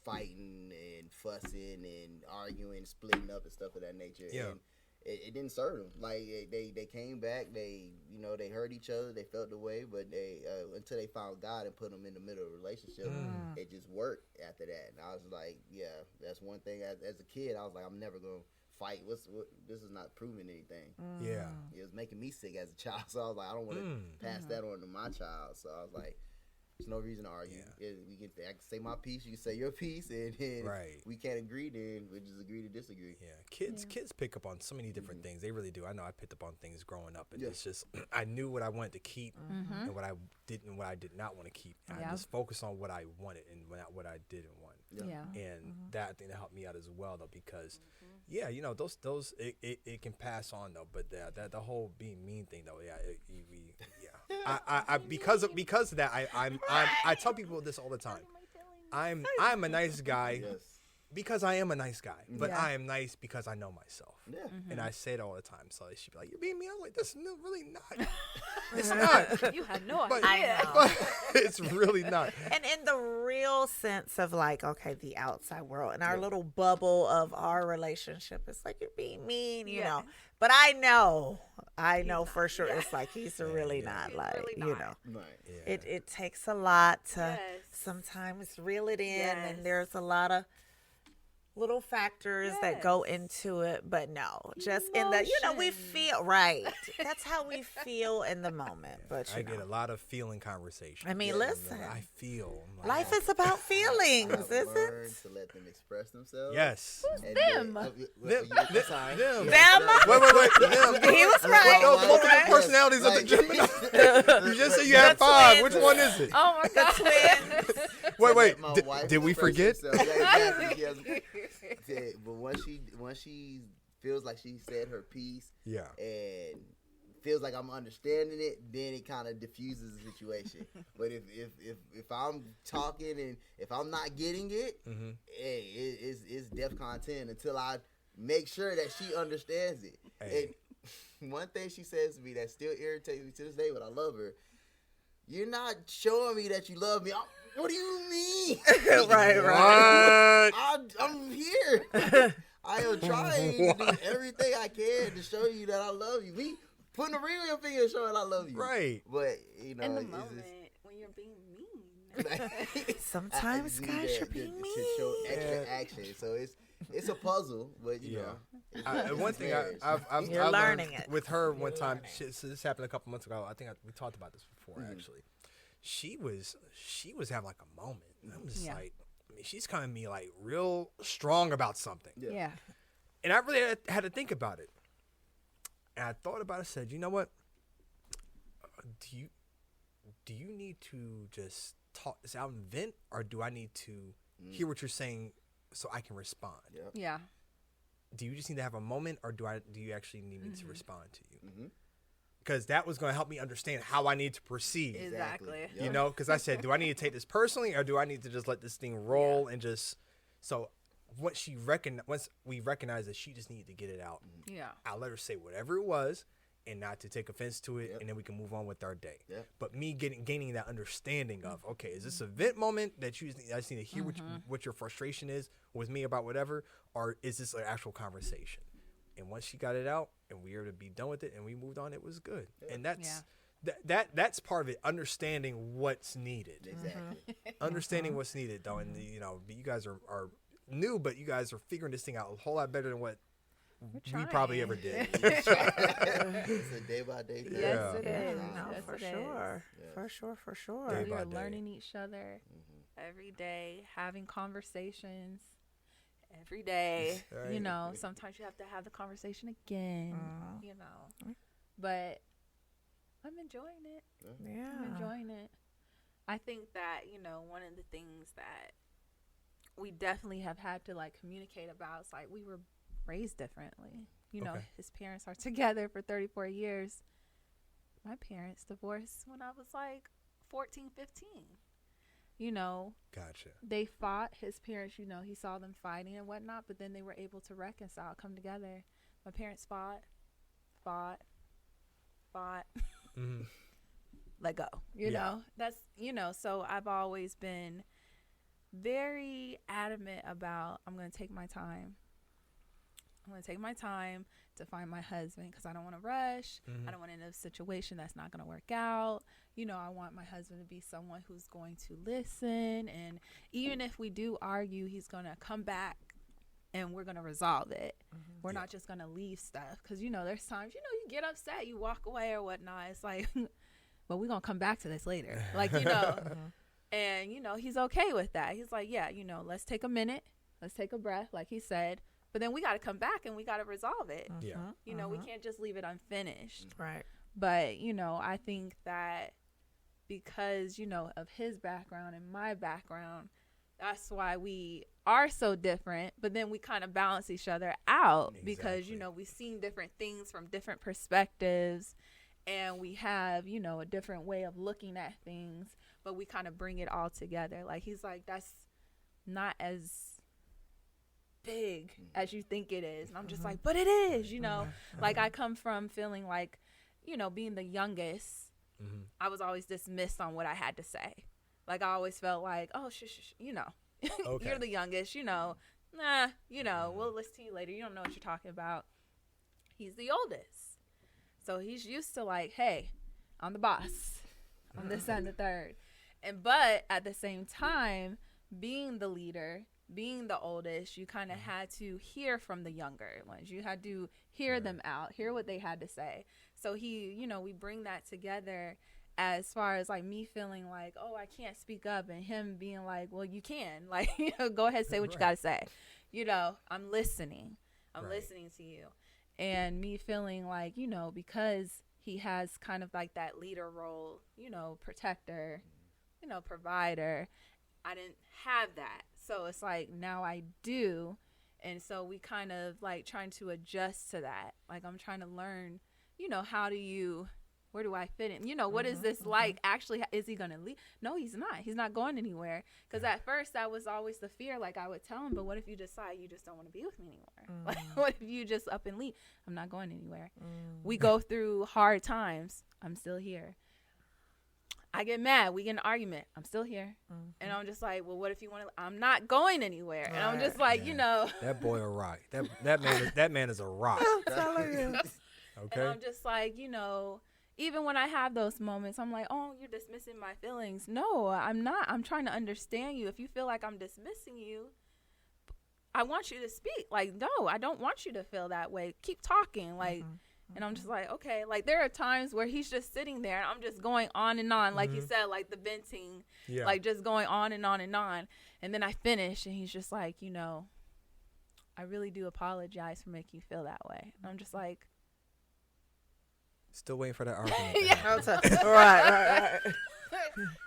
Speaker 4: fighting and fussing and arguing, splitting up and stuff of that nature.
Speaker 1: Yeah.
Speaker 4: And it didn't serve them. Like they came back. They they hurt each other. They felt the way, but they until they found God and put them in the middle of a relationship, it just worked after that. And I was like, yeah, that's one thing. As a kid, I was like, I'm never gonna fight. This is not proving anything.
Speaker 1: Yeah.
Speaker 4: It was making me sick as a child, so I was like, I don't want to pass that on to my child. So I was like, there's no reason to argue.
Speaker 1: Yeah.
Speaker 4: I can say my piece, you can say your piece, and
Speaker 1: Right.
Speaker 4: we can't agree, then we just agree to disagree.
Speaker 1: Yeah, kids pick up on so many different things. They really do. I know I picked up on things growing up, and it's just I knew what I wanted to keep and what I did not want to keep. And I just focused on what I wanted and what I didn't want.
Speaker 3: Yeah.
Speaker 1: And that I think that helped me out as well though, because those it can pass on though, but that the whole being mean thing though, I because of that I tell people this all the time. I'm a nice guy.
Speaker 4: Yes.
Speaker 1: Because I am a nice guy, but
Speaker 3: Yeah.
Speaker 1: I am nice because I know myself.
Speaker 4: Yeah.
Speaker 1: And I say it all the time. So she'd be like, "You're being mean." I'm like, "This is really not. It's not."
Speaker 3: You had no
Speaker 1: But,
Speaker 3: idea.
Speaker 2: I know.
Speaker 1: but it's really not.
Speaker 2: And in the real sense of like, okay, the outside world and our little bubble of our relationship, it's like you're being mean, you know. But I know for sure it's like he's really not like,
Speaker 3: really not.
Speaker 4: Right.
Speaker 1: Yeah.
Speaker 2: It takes a lot to
Speaker 3: Yes.
Speaker 2: sometimes reel it in,
Speaker 3: Yes.
Speaker 2: and there's a lot of little factors that go into it, but no, just in the we
Speaker 3: Emotion.
Speaker 2: feel right. That's how we feel in the moment. But
Speaker 1: I get a lot of feeling conversations.
Speaker 2: I mean,
Speaker 1: And
Speaker 2: listen,
Speaker 1: I feel. I'm like,
Speaker 2: life is about feelings,
Speaker 4: I've
Speaker 2: isn't
Speaker 4: learned
Speaker 2: it?
Speaker 4: to let them express themselves.
Speaker 1: Yes.
Speaker 4: And
Speaker 3: them?
Speaker 4: I'm sorry.
Speaker 1: Them.
Speaker 2: Them.
Speaker 1: Wait. Them.
Speaker 2: He was right.
Speaker 1: Those multiple personalities of the Gemini. You just said you had 5. Which one is it?
Speaker 3: Oh my God.
Speaker 1: Wait.
Speaker 4: My wife
Speaker 1: Did we forget?
Speaker 4: express herself. Yeah, exactly. But once she feels like she said her piece,
Speaker 1: Yeah.
Speaker 4: and feels like I'm understanding it, then it kind of diffuses the situation. But if I'm talking and if I'm not getting it, hey, it's DEFCON 10 until I make sure that she understands it.
Speaker 1: Hey.
Speaker 4: And one thing she says to me that still irritates me to this day, but I love her. You're not showing me that you love me. What do you mean?
Speaker 2: Right.
Speaker 1: What?
Speaker 4: I'm here. I am trying to do everything I can to show you that I love you. Me putting a ring on your finger and showing I love you.
Speaker 1: Right.
Speaker 4: But
Speaker 3: In the moment when you're being mean.
Speaker 2: Sometimes guys are being mean.
Speaker 4: to show extra action. So it's a puzzle, but you know.
Speaker 1: One thing I've
Speaker 2: You're
Speaker 1: learned
Speaker 2: learning it.
Speaker 1: with her one time. So this happened a couple months ago. I think we talked about this before actually. She was having like a moment. And I'm just like, she's coming to me like real strong about something.
Speaker 3: Yeah.
Speaker 1: And I really had to think about it. And I thought about it. Said, you know what? Do you need to just talk this out and vent, or do I need to hear what you're saying so I can respond?
Speaker 3: Yeah.
Speaker 1: Do you just need to have a moment, or do you actually need me to respond to you? Because that was going to help me understand how I need to proceed.
Speaker 3: Exactly.
Speaker 4: Yep.
Speaker 1: You know, because I said, do I need to take this personally, or do I need to just let this thing roll and just so once we recognize that she just needed to get it out,
Speaker 3: Yeah.
Speaker 1: I'll let her say whatever it was and not to take offense to it, and then we can move on with our day.
Speaker 4: Yep.
Speaker 1: But me gaining that understanding of, okay, is this a vent moment that I just need to hear what your frustration is with me about whatever, or is this an actual conversation? And once she got it out and we were to be done with it and we moved on, it was good. And that's part of it, understanding what's needed.
Speaker 4: Exactly.
Speaker 1: Understanding what's needed, though. And, you guys are new, but you guys are figuring this thing out a whole lot better than what we probably ever did.
Speaker 4: It's a day by day thing.
Speaker 3: Yes, it
Speaker 2: Yeah,
Speaker 3: is.
Speaker 2: no,
Speaker 3: Yes,
Speaker 2: for
Speaker 3: it
Speaker 2: sure.
Speaker 4: Yes.
Speaker 2: For sure.
Speaker 1: Day
Speaker 3: We
Speaker 1: by
Speaker 3: are
Speaker 1: day.
Speaker 3: learning each other every day, having conversations every day.
Speaker 1: Right.
Speaker 3: You know, sometimes you have to have the conversation again, you know. But I'm enjoying it.
Speaker 2: Yeah.
Speaker 3: I'm enjoying it. I think that, one of the things that we definitely have had to like communicate about is like we were raised differently. You know,
Speaker 1: Okay.
Speaker 3: his parents are together for 34 years. my parents divorced when I was like 14, 15. You know,
Speaker 1: Gotcha.
Speaker 3: they fought. His parents, you know, he saw them fighting and whatnot, but then they were able to reconcile, come together. My parents fought,
Speaker 1: Mm-hmm.
Speaker 3: let go. You know, that's, you know, so I've always been very adamant about I'm going to take my time. I'm going to take my time to find my husband because I don't want to rush.
Speaker 1: Mm-hmm.
Speaker 3: I don't want to end up in a situation that's not going to work out. You know, I want my husband to be someone who's going to listen. And even if we do argue, he's going to come back and we're going to resolve it. Mm-hmm. We're not just going to leave stuff. Because, you know, there's times, you know, you get upset, you walk away or whatnot. It's like, but we're going to come back to this later. Like, you know. And, you know, he's okay with that. He's like, yeah, you know, let's take a minute. Let's take a breath, like he said. But then we got to come back and we got to resolve it.
Speaker 1: Yeah.
Speaker 3: You know, we can't just leave it unfinished.
Speaker 2: Right.
Speaker 3: But, you know, I think that because, you know, of his background and my background, that's why we are so different. But then we kind of balance each other out because, you know, we've seen different things from different perspectives and we have, you know, a different way of looking at things. But we kind of bring it all together. Like, he's like, that's not as big as you think it is. And I'm just like, but it is, you know. Like, I come from feeling like, you know, being the youngest, I was always dismissed on what I had to say. Like, I always felt like, oh, you know, you're the youngest, you know. Nah, you know, we'll listen to you later. You don't know what you're talking about. He's the oldest. So he's used to like, hey, I'm the boss. I'm this, that, and the third. But at the same time, being the leader, being the oldest, you kind of had to hear from the younger ones. You had to hear them out, hear what they had to say. So he, you know, we bring that together as far as like me feeling like, oh, I can't speak up, and him being like, well, you can. Like, you know, go ahead, say what you got to say. You know, I'm listening. I'm listening to you. And me feeling like, you know, because he has kind of like that leader role, you know, protector, you know, provider. I didn't have that. So it's like now I do. And so we kind of like trying to adjust to that. Like, I'm trying to learn, you know, where do I fit in? You know, what is this like? Actually, is he going to leave? No, he's not. He's not going anywhere. Because at first that was always the fear. Like, I would tell him, but what if you decide you just don't want to be with me anymore? Like, what if you just up and leave? I'm not going anywhere. We go through hard times. I'm still here. I get mad. We get in an argument. I'm still here. And I'm just like, well, what if you want to? I'm not going anywhere. And I'm just like, you know.
Speaker 1: That boy a rock. That man is a rock.
Speaker 2: I'm telling you.
Speaker 1: Okay.
Speaker 3: And I'm just like, you know, even when I have those moments, I'm like, oh, you're dismissing my feelings. No, I'm not. I'm trying to understand you. If you feel like I'm dismissing you, I want you to speak. Like, no, I don't want you to feel that way. Keep talking. Like, and I'm just like, okay. Like, there are times where he's just sitting there and I'm just going on and on. Like you said, like the venting, like just going on and on and on. And then I finish and he's just like, you know, I really do apologize for making you feel that way. And I'm just like,
Speaker 1: still waiting for that argument.
Speaker 2: Right.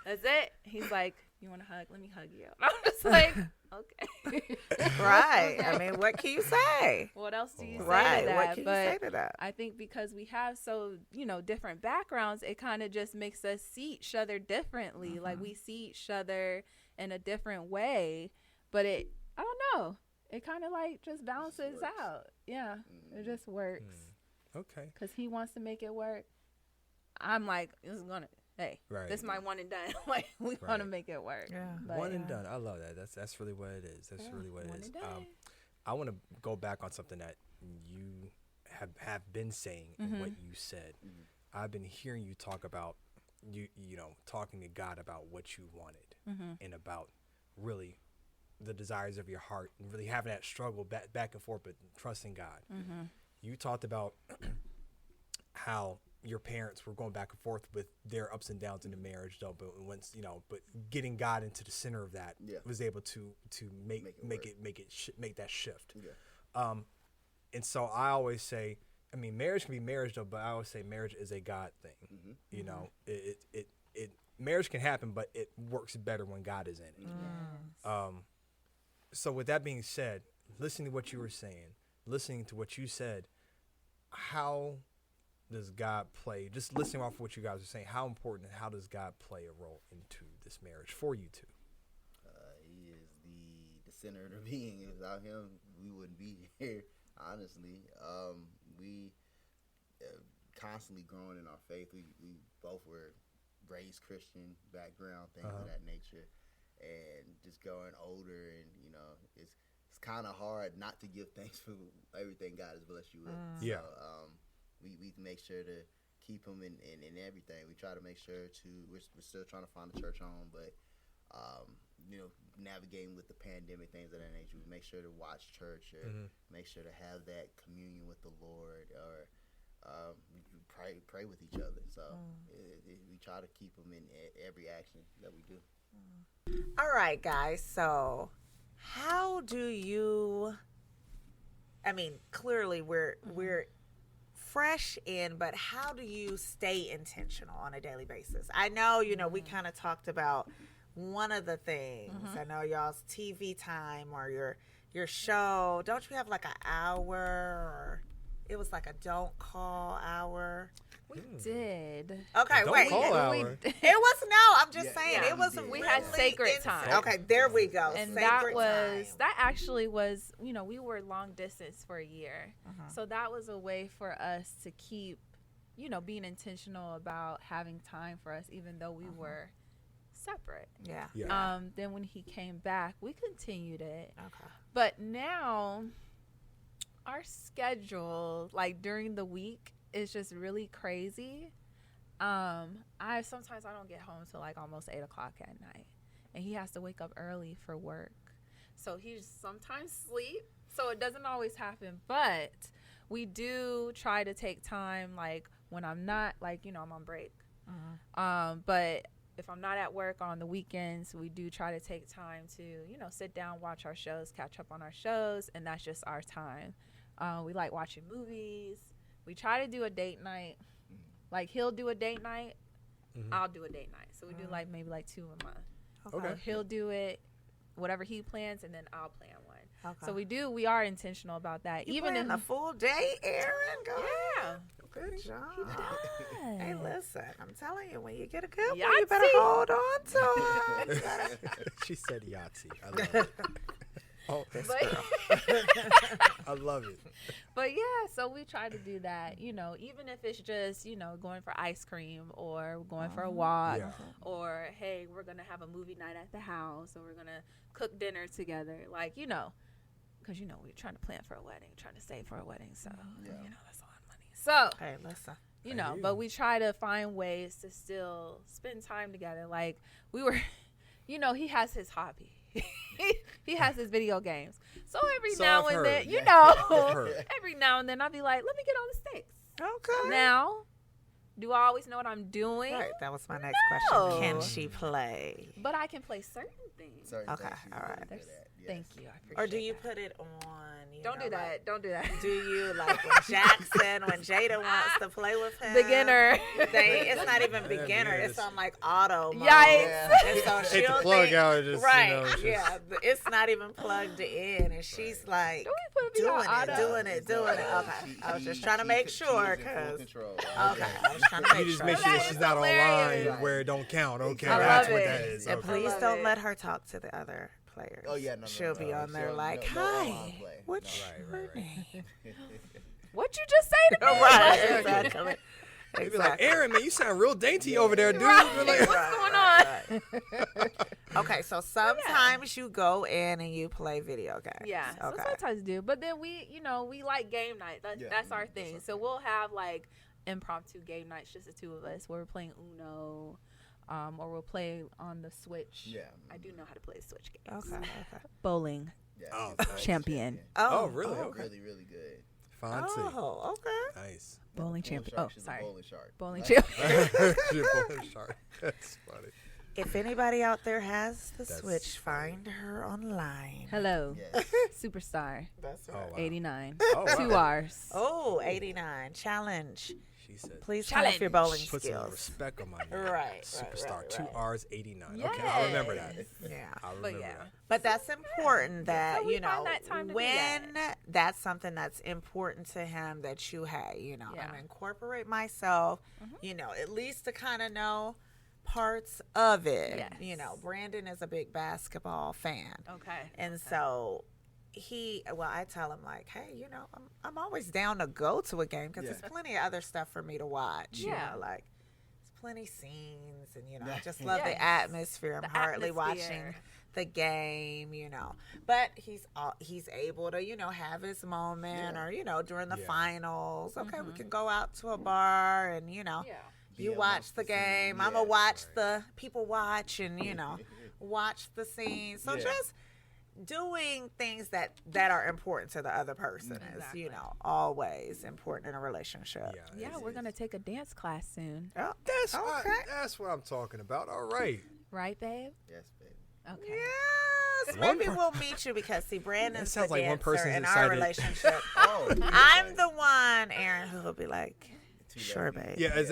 Speaker 3: That's it. He's like, you want a hug? Let me hug you. And I'm just like, okay.
Speaker 2: Right. I mean, what can you say?
Speaker 3: What else do you say
Speaker 2: Right.
Speaker 3: to that?
Speaker 2: What can you
Speaker 3: But
Speaker 2: say to that?
Speaker 3: I think because we have so, you know, different backgrounds, it kind of just makes us see each other differently. Like, we see each other in a different way. But I don't know. It kind of like just balances out. Yeah. It just works.
Speaker 1: Okay.
Speaker 3: Because he wants to make it work. I'm like, this is gonna, hey, this is my one and done. Like, we want to make it work.
Speaker 2: Yeah.
Speaker 3: But,
Speaker 1: One and done. I love that. That's really what it is. That's really what it is. I want to go back on something that you have been saying and what you said. I've been hearing you talk about you know, talking to God about what you wanted and about really the desires of your heart and really having that struggle back and forth, but trusting God. You talked about how your parents were going back and forth with their ups and downs in the marriage, though. But once, you know, but getting God into the center of that was able to make that shift. Yeah. And so I always say, I mean, marriage can be marriage, though, but I always say marriage is a God thing. You know, it marriage can happen, but it works better when God is in it. So with that being said, listening to what you were saying, listening to what you said, how, does God play? Just listening off of what you guys are saying, how important and how does God play a role into this marriage for you two?
Speaker 4: He is the center of the being. Without him, we wouldn't be here. Honestly, we constantly growing in our faith. We both were raised Christian background, things of that nature, and just going older, and it's kind of hard not to give thanks for everything God has blessed you with.
Speaker 1: Yeah.
Speaker 4: So, we make sure to keep him in everything. We try to make sure we're still trying to find a church home, but navigating with the pandemic, things of that nature, we make sure to watch church or make sure to have that communion with the Lord, or pray with each other. So we try to keep them in every action that we do.
Speaker 2: All right, guys. So how do you, clearly we're fresh in, but how do you stay intentional on a daily basis? I know, we kind of talked about one of the things. I know y'all's TV time or your show. Don't you have like an hour, or it was like a don't call hour?
Speaker 3: We did.
Speaker 2: Okay,
Speaker 1: Don't
Speaker 2: wait.
Speaker 1: call hour.
Speaker 2: It was I'm just saying
Speaker 3: yeah,
Speaker 2: it was
Speaker 3: we had sacred time.
Speaker 2: Okay, there we go.
Speaker 3: And
Speaker 2: sacred
Speaker 3: that
Speaker 2: time.
Speaker 3: actually was, we were long distance for a year. So that was a way for us to keep, being intentional about having time for us, even though we were separate.
Speaker 2: Yeah.
Speaker 3: Then when he came back, we continued it.
Speaker 2: Okay.
Speaker 3: But now our schedule, like during the week, is just really crazy. Sometimes I don't get home till like almost 8 o'clock at night, and he has to wake up early for work. So he sometimes sleep. So it doesn't always happen, but we do try to take time, like when I'm not, I'm on break. But if I'm not at work on the weekends, we do try to take time to, sit down, watch our shows, catch up on our shows, and that's just our time. We like watching movies. We try to do a date night. Like he'll do a date night, I'll do a date night. So we do maybe 2 a month.
Speaker 1: Okay.
Speaker 3: He'll do it, whatever he plans, and then I'll plan one.
Speaker 2: Okay.
Speaker 3: So we are intentional about that.
Speaker 2: You
Speaker 3: even
Speaker 2: in a full day, Aaron? Go ahead.
Speaker 1: Okay.
Speaker 2: Good job.
Speaker 3: does.
Speaker 2: Hey, listen, I'm telling you, when you get a good one,
Speaker 3: Yahtzee.
Speaker 2: you better hold on to it.
Speaker 1: She said Yahtzee. I love it. Oh, I love it.
Speaker 3: But yeah, so we try to do that, even if it's just, going for ice cream or going for a walk or, hey, we're going to have a movie night at the house or we're going to cook dinner together. Like, because, we're trying to plan for a wedding, trying to save for a wedding. So, that's a lot of money. So,
Speaker 2: Hey, listen.
Speaker 3: but we try to find ways to still spend time together. Like we were, he has his hobby. He has his video games. So every now and then, every now and then I'll be like, let me get on the sticks.
Speaker 2: Okay.
Speaker 3: Now, do I always know what I'm doing?
Speaker 2: Right, that was my next question. Can she play?
Speaker 3: But I can play certain things.
Speaker 2: Okay, all right.
Speaker 3: Thank you. I appreciate
Speaker 2: Or do you
Speaker 3: that.
Speaker 2: put it on?
Speaker 3: Don't do that. Don't do that.
Speaker 2: Do you like when Jackson, when Jada wants to play with him?
Speaker 3: Beginner.
Speaker 2: It's not even beginner.
Speaker 1: yes.
Speaker 2: It's on like auto mode.
Speaker 3: Yikes.
Speaker 2: And so
Speaker 1: Hit the
Speaker 2: she'll
Speaker 1: plug
Speaker 2: think,
Speaker 1: out. Just,
Speaker 2: right.
Speaker 1: just-
Speaker 2: Yeah. It's not even plugged in, and she's like
Speaker 3: Don't we put
Speaker 2: doing
Speaker 3: on auto?
Speaker 2: it. Okay. I was just trying to make sure, cause okay, I was trying to
Speaker 1: You
Speaker 2: make
Speaker 1: just
Speaker 2: sure.
Speaker 1: make sure
Speaker 3: That
Speaker 1: she's
Speaker 3: is
Speaker 1: not
Speaker 3: hilarious.
Speaker 1: online where it don't count. Okay,
Speaker 3: I
Speaker 1: that's
Speaker 3: love
Speaker 1: what
Speaker 3: it.
Speaker 1: that is.
Speaker 2: And
Speaker 1: Okay.
Speaker 2: please
Speaker 3: love
Speaker 2: don't
Speaker 3: it.
Speaker 2: let her talk to the other players.
Speaker 4: Oh, yeah, no,
Speaker 2: she'll be on there
Speaker 4: She'll-
Speaker 2: like,
Speaker 4: no
Speaker 2: "Hi,
Speaker 4: online play.
Speaker 2: what's
Speaker 4: No.
Speaker 2: your name?"
Speaker 3: What you just say to me?
Speaker 2: Right, exactly.
Speaker 1: They be like, Aaron, man, you sound real dainty over there, dude.
Speaker 3: Right.
Speaker 1: We're like,
Speaker 3: What's going on?
Speaker 2: Okay, so sometimes you go in and you play video games.
Speaker 3: Yeah, so
Speaker 2: Okay.
Speaker 3: sometimes do. But then we like game night. That's our thing. So we'll have like impromptu game nights, just the two of us, where we're playing Uno, or we'll play on the Switch.
Speaker 4: Yeah.
Speaker 3: I do know how to play Switch games.
Speaker 2: Okay.
Speaker 3: Bowling
Speaker 4: Yeah,
Speaker 1: Oh,
Speaker 4: he's a
Speaker 3: champion.
Speaker 1: Oh, really?
Speaker 2: Oh,
Speaker 1: Okay.
Speaker 4: Really, really good.
Speaker 1: Fancy.
Speaker 2: Oh, okay.
Speaker 1: Nice.
Speaker 3: Bowling champion. Oh,
Speaker 4: She's a
Speaker 3: sorry.
Speaker 4: bowling shark.
Speaker 3: Bowling
Speaker 4: Like,
Speaker 3: champion.
Speaker 1: Bowling shark. That's funny.
Speaker 2: If anybody out there has the
Speaker 1: That's
Speaker 2: Switch, find her online.
Speaker 3: Hello,
Speaker 4: Yes.
Speaker 3: superstar.
Speaker 2: That's
Speaker 1: Oh, wow.
Speaker 3: 89.
Speaker 1: Oh, wow.
Speaker 3: 2 hours.
Speaker 2: Oh, 89. Challenge.
Speaker 1: She said,
Speaker 2: Please turn off your bowling
Speaker 1: put some
Speaker 2: skills.
Speaker 1: respect on my name.
Speaker 2: Right,
Speaker 1: Superstar.
Speaker 2: right.
Speaker 1: 2 R's 89.
Speaker 3: Yes.
Speaker 1: Okay, I'll remember that.
Speaker 2: Yeah.
Speaker 1: I'll remember that.
Speaker 2: But that's important that,
Speaker 3: So we
Speaker 2: you know,
Speaker 3: find that time to do
Speaker 2: when that's something that's important to him that you, hey, you know,
Speaker 3: Yeah.
Speaker 2: I'm going to incorporate myself, you know, at least to kind of know parts of it.
Speaker 3: Yes.
Speaker 2: You know, Brandon is a big basketball fan.
Speaker 3: Okay.
Speaker 2: And so I tell him like, hey, you know, I'm always down to go to a game because there's plenty of other stuff for me to watch.
Speaker 3: Yeah.
Speaker 2: You know, like there's plenty scenes and, you know, I just
Speaker 4: Yes.
Speaker 2: love the atmosphere. I'm
Speaker 3: The
Speaker 2: hardly watching
Speaker 3: atmosphere.
Speaker 2: the game, you know, but he's able to, you know, have his moment or, you know, during the finals. Okay, we can go out to a bar and, you know,
Speaker 3: Yeah.
Speaker 2: you
Speaker 4: Be
Speaker 2: watch
Speaker 4: amongst
Speaker 2: the
Speaker 4: the scene.
Speaker 2: game. I'm
Speaker 4: Yeah,
Speaker 2: going to watch the people watch and, you know, watch the scene. So just doing things that are important to the other person is, you know, always important in a relationship.
Speaker 3: Yeah, we're going to take a dance class soon.
Speaker 2: Oh,
Speaker 1: That's what I'm talking about. All right.
Speaker 3: Right, babe?
Speaker 4: Yes, baby.
Speaker 3: Okay.
Speaker 2: Yes, maybe we'll meet you because see, Brandon's
Speaker 1: sounds
Speaker 2: the
Speaker 1: like one
Speaker 2: dancer
Speaker 1: person's
Speaker 2: in
Speaker 1: excited.
Speaker 2: our relationship.
Speaker 4: Oh,
Speaker 2: I'm the one, Aaron, who will be like, sure, babe.
Speaker 1: Yeah, that's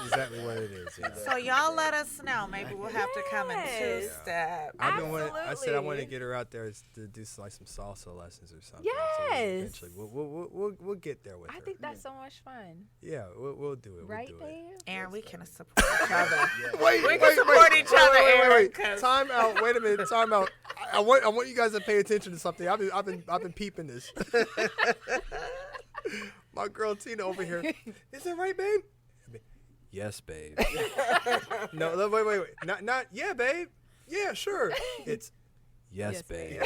Speaker 1: exactly what it is. Yeah.
Speaker 2: So y'all let us know. Maybe we'll have to come in
Speaker 3: Yes.
Speaker 2: two-step.
Speaker 1: I said I
Speaker 3: Absolutely.
Speaker 1: wanted to get her out there to do some salsa lessons or something.
Speaker 3: Yes.
Speaker 1: So eventually, we'll get there with her.
Speaker 3: I think that's so much fun.
Speaker 1: Yeah, we'll do it.
Speaker 3: Right,
Speaker 1: we'll do
Speaker 3: babe?
Speaker 2: Aaron, we can support each other.
Speaker 1: Wait,
Speaker 2: We can support each other, Aaron. 'Cause
Speaker 1: Time out. Wait a minute. Time out. I want you guys to pay attention to something. I've been peeping this. My girl Tina over here. Is it right, babe? Yes, babe. No, wait. Not yeah, babe. Yeah, sure. It's yes, babe.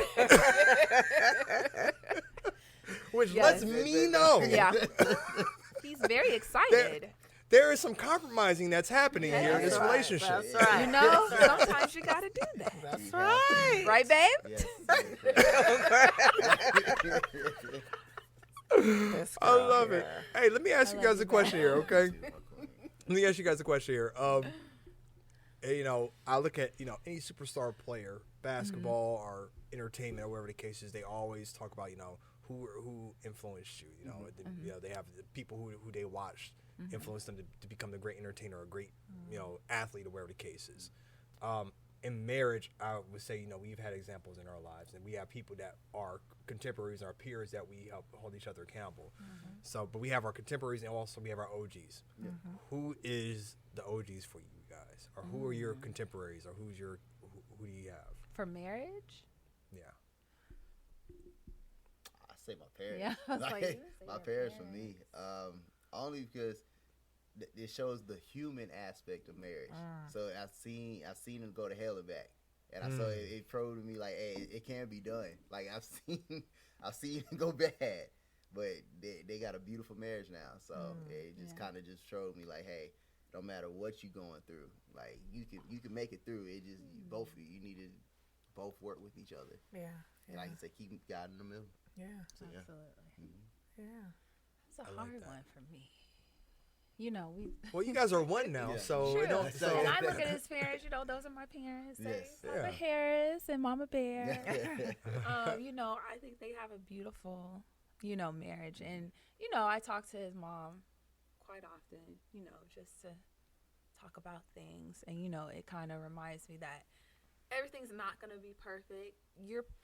Speaker 1: Which
Speaker 3: Yes.
Speaker 1: lets me know.
Speaker 3: Yeah. He's very excited.
Speaker 1: There is some compromising that's happening here in this
Speaker 2: That's right,
Speaker 1: relationship.
Speaker 2: that's right.
Speaker 3: You know, sometimes you got to do that.
Speaker 2: That's right.
Speaker 3: Right, babe?
Speaker 4: Yes.
Speaker 1: I love it. Hey, let me ask you
Speaker 3: love
Speaker 1: guys
Speaker 3: you
Speaker 1: a question here, okay? Let me ask you guys a question here. You know, I look at, you know, any superstar player, basketball or entertainment or whatever the case is, they always talk about, you know, who influenced you. You know, you know, they have the people who they watched influence them to become the great entertainer or great, you know, athlete or whatever the case is. In marriage, I would say, you know, we've had examples in our lives, and we have people that are contemporaries, our peers that we help hold each other accountable. So, but we have our contemporaries and also we have our OGs. Who is the OGs for you guys, or who are your contemporaries, or who do you have?
Speaker 3: For marriage?
Speaker 1: Yeah.
Speaker 4: I say my parents.
Speaker 3: Yeah, I was like, you say
Speaker 4: my
Speaker 3: your
Speaker 4: parents for me. Only because it shows the human aspect of marriage. So I've seen them go to hell and back, and I saw it proved to me like, hey, it can be done. Like I've seen it go bad, but they got a beautiful marriage now. So it just kind of just showed me like, hey, no matter what you're going through, like you can make it through. It just both of you need to both work with each other.
Speaker 2: Yeah.
Speaker 4: And like I said, keep God in the middle.
Speaker 2: Yeah.
Speaker 4: So, yeah.
Speaker 3: Absolutely.
Speaker 2: Yeah.
Speaker 3: It's a
Speaker 1: I like
Speaker 3: hard
Speaker 1: that.
Speaker 3: one for me. You know,
Speaker 1: Well, you guys are one now,
Speaker 4: Yeah.
Speaker 1: so
Speaker 3: True.
Speaker 1: it don't.
Speaker 4: So-
Speaker 1: So
Speaker 3: And I look at his parents, you know, those are my parents.
Speaker 4: Yes.
Speaker 3: Papa
Speaker 1: Yeah.
Speaker 3: Harris and Mama Bear.
Speaker 4: Yeah.
Speaker 3: You know, I think they have a beautiful, you know, marriage. And, you know, I talk to his mom quite often, you know, just to talk about things. And, you know, it kind of reminds me that everything's not going to be perfect.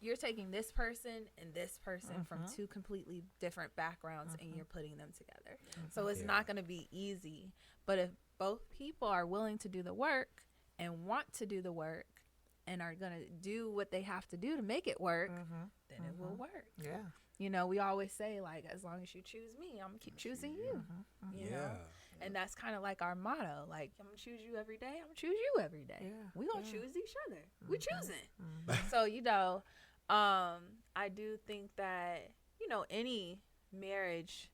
Speaker 3: You're taking this person and this person from two completely different backgrounds and you're putting them together. So it's not going to be easy. But if both people are willing to do the work and want to do the work and are going to do what they have to do to make it work, then it will work.
Speaker 2: Yeah.
Speaker 3: You know, we always say, like, as long as you choose me, I'm going to keep choosing you. You know? And that's kind of like our motto. Like, I'm going to choose you every day. I'm going to choose you every day.
Speaker 2: Yeah.
Speaker 3: We going to choose each other. We choosing. So, you know, I do think that, you know, any marriage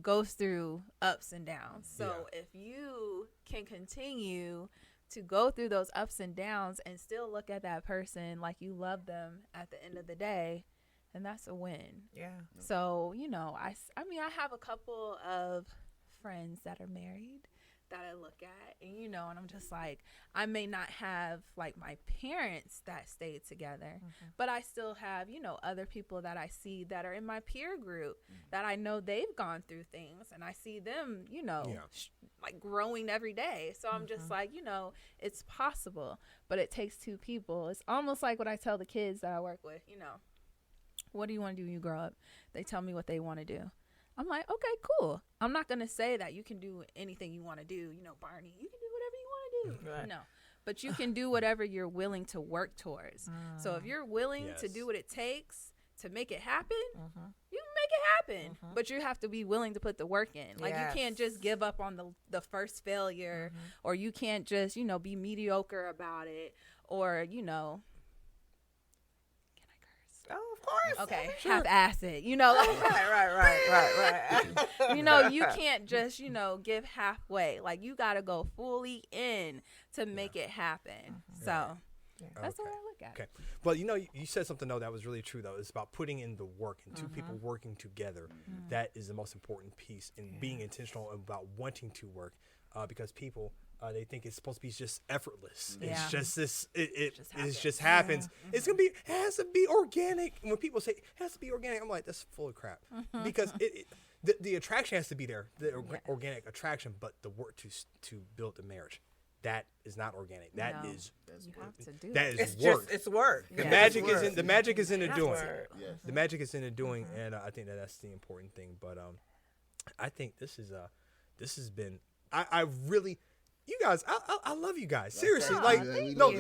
Speaker 3: goes through ups and downs. So if you can continue to go through those ups and downs and still look at that person like you love them at the end of the day, then that's a win.
Speaker 2: Yeah.
Speaker 3: So, you know, I mean, I have a couple of friends that are married. that I look at, and and I'm just like, I may not have like my parents that stayed together, but I still have other people that I see that are in my peer group that I know they've gone through things, and I see them like growing every day. So I'm just like, it's possible, but it takes two people. It's almost like what I tell the kids that I work with, what do you want to do when you grow up? They tell me what they want to do. I'm like, okay, cool. I'm not going to say that you can do anything you want to do. Barney, you can do whatever you want to do. Right. No. But you can do whatever you're willing to work towards. So if you're willing to do what it takes to make it happen, you can make it happen. But you have to be willing to put the work in. Like, you can't just give up on the first failure, or you can't just, be mediocre about it, or,
Speaker 2: Oh, of course.
Speaker 3: Okay, half-ass it. Like,
Speaker 2: right.
Speaker 3: You can't just, give halfway. Like, you got to go fully in to make it happen. So that's the way I look at it.
Speaker 1: Okay. Well, you said something, though, that was really true, though. It's about putting in the work and two people working together. That is the most important piece in being intentional about wanting to work, because people... they think it's supposed to be just effortless. Yeah. It's just this. It just happens. Yeah. It has to be organic. And when people say it has to be organic, I'm like, that's full of crap. Because the attraction has to be there, the organic attraction, but the work to build the marriage, that is not organic. That is work.
Speaker 2: It's work.
Speaker 1: The magic is in the doing. Yes. The magic is in the doing, and I think that's the important thing. But I think this has been. I really. You guys, I love you guys. Seriously,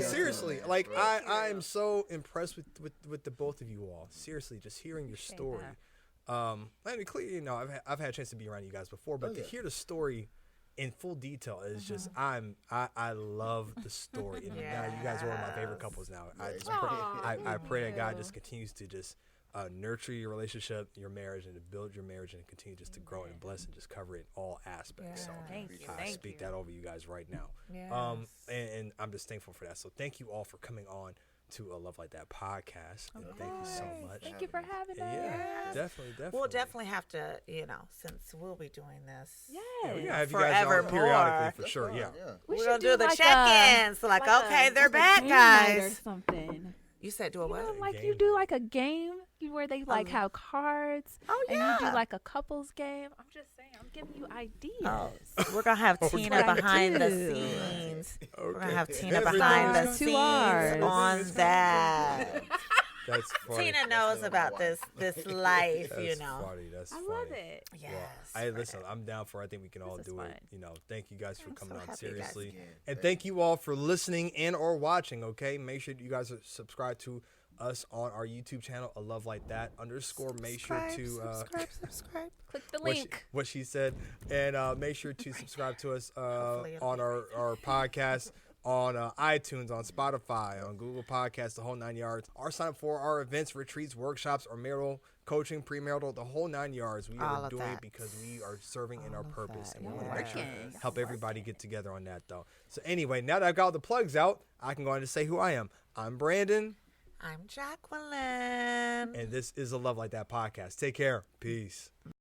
Speaker 1: seriously. Like, I am so impressed with the both of you all. Seriously, just hearing your story. Let me clear, I've had a chance to be around you guys before, but to hear the story in full detail is just I love the story. And now you guys are one of my favorite couples now. I pray that God just continues to just nurture your relationship, your marriage, and to build your marriage and continue just to grow and bless and just cover it in all aspects. So I speak that over you guys right now. Yes. And I'm just thankful for that. So thank you all for coming on to A Love Like That podcast. And thank you so much.
Speaker 3: Thank you for having us.
Speaker 1: Yeah, definitely.
Speaker 2: We'll definitely have to, since we'll be doing this.
Speaker 1: Yeah, we're going to have you guys on periodically for sure. Yeah.
Speaker 2: We're going to do the check-ins. Okay, they're back, guys.
Speaker 3: Or something.
Speaker 2: You said do a what?
Speaker 3: Like you do like a game where they have cards.
Speaker 2: Oh, yeah.
Speaker 3: And you do like a couples game. I'm just saying, I'm giving you ideas.
Speaker 2: Oh, we're going to have Tina behind the scenes. Okay. We're going to have Tina behind the scenes on that.
Speaker 1: That's funny.
Speaker 2: Tina knows about this life,
Speaker 1: That's funny. That's
Speaker 3: I
Speaker 1: funny.
Speaker 3: love it.
Speaker 2: Yes.
Speaker 1: Well, listen, I'm down for it. I think we can all do it. Thank you guys for coming on seriously. And
Speaker 4: Thank
Speaker 1: thank you all for listening and or watching, okay? Make sure you guys are subscribed to us on our YouTube channel, A Love Like That _. Make sure to
Speaker 2: subscribe.
Speaker 3: Click the link.
Speaker 1: What she said. And make sure to subscribe to us on our podcast. On iTunes, on Spotify, on Google Podcasts, the whole 9 yards. Or sign up for our events, retreats, workshops, or marital coaching, premarital, the whole 9 yards. We are doing it because we are serving in our purpose. And we want to make sure help everybody get together on that, though. So anyway, now that I've got all the plugs out, I can go on to say who I am. I'm Brandon.
Speaker 2: I'm Jacqueline.
Speaker 1: And this is A Love Like That podcast. Take care. Peace.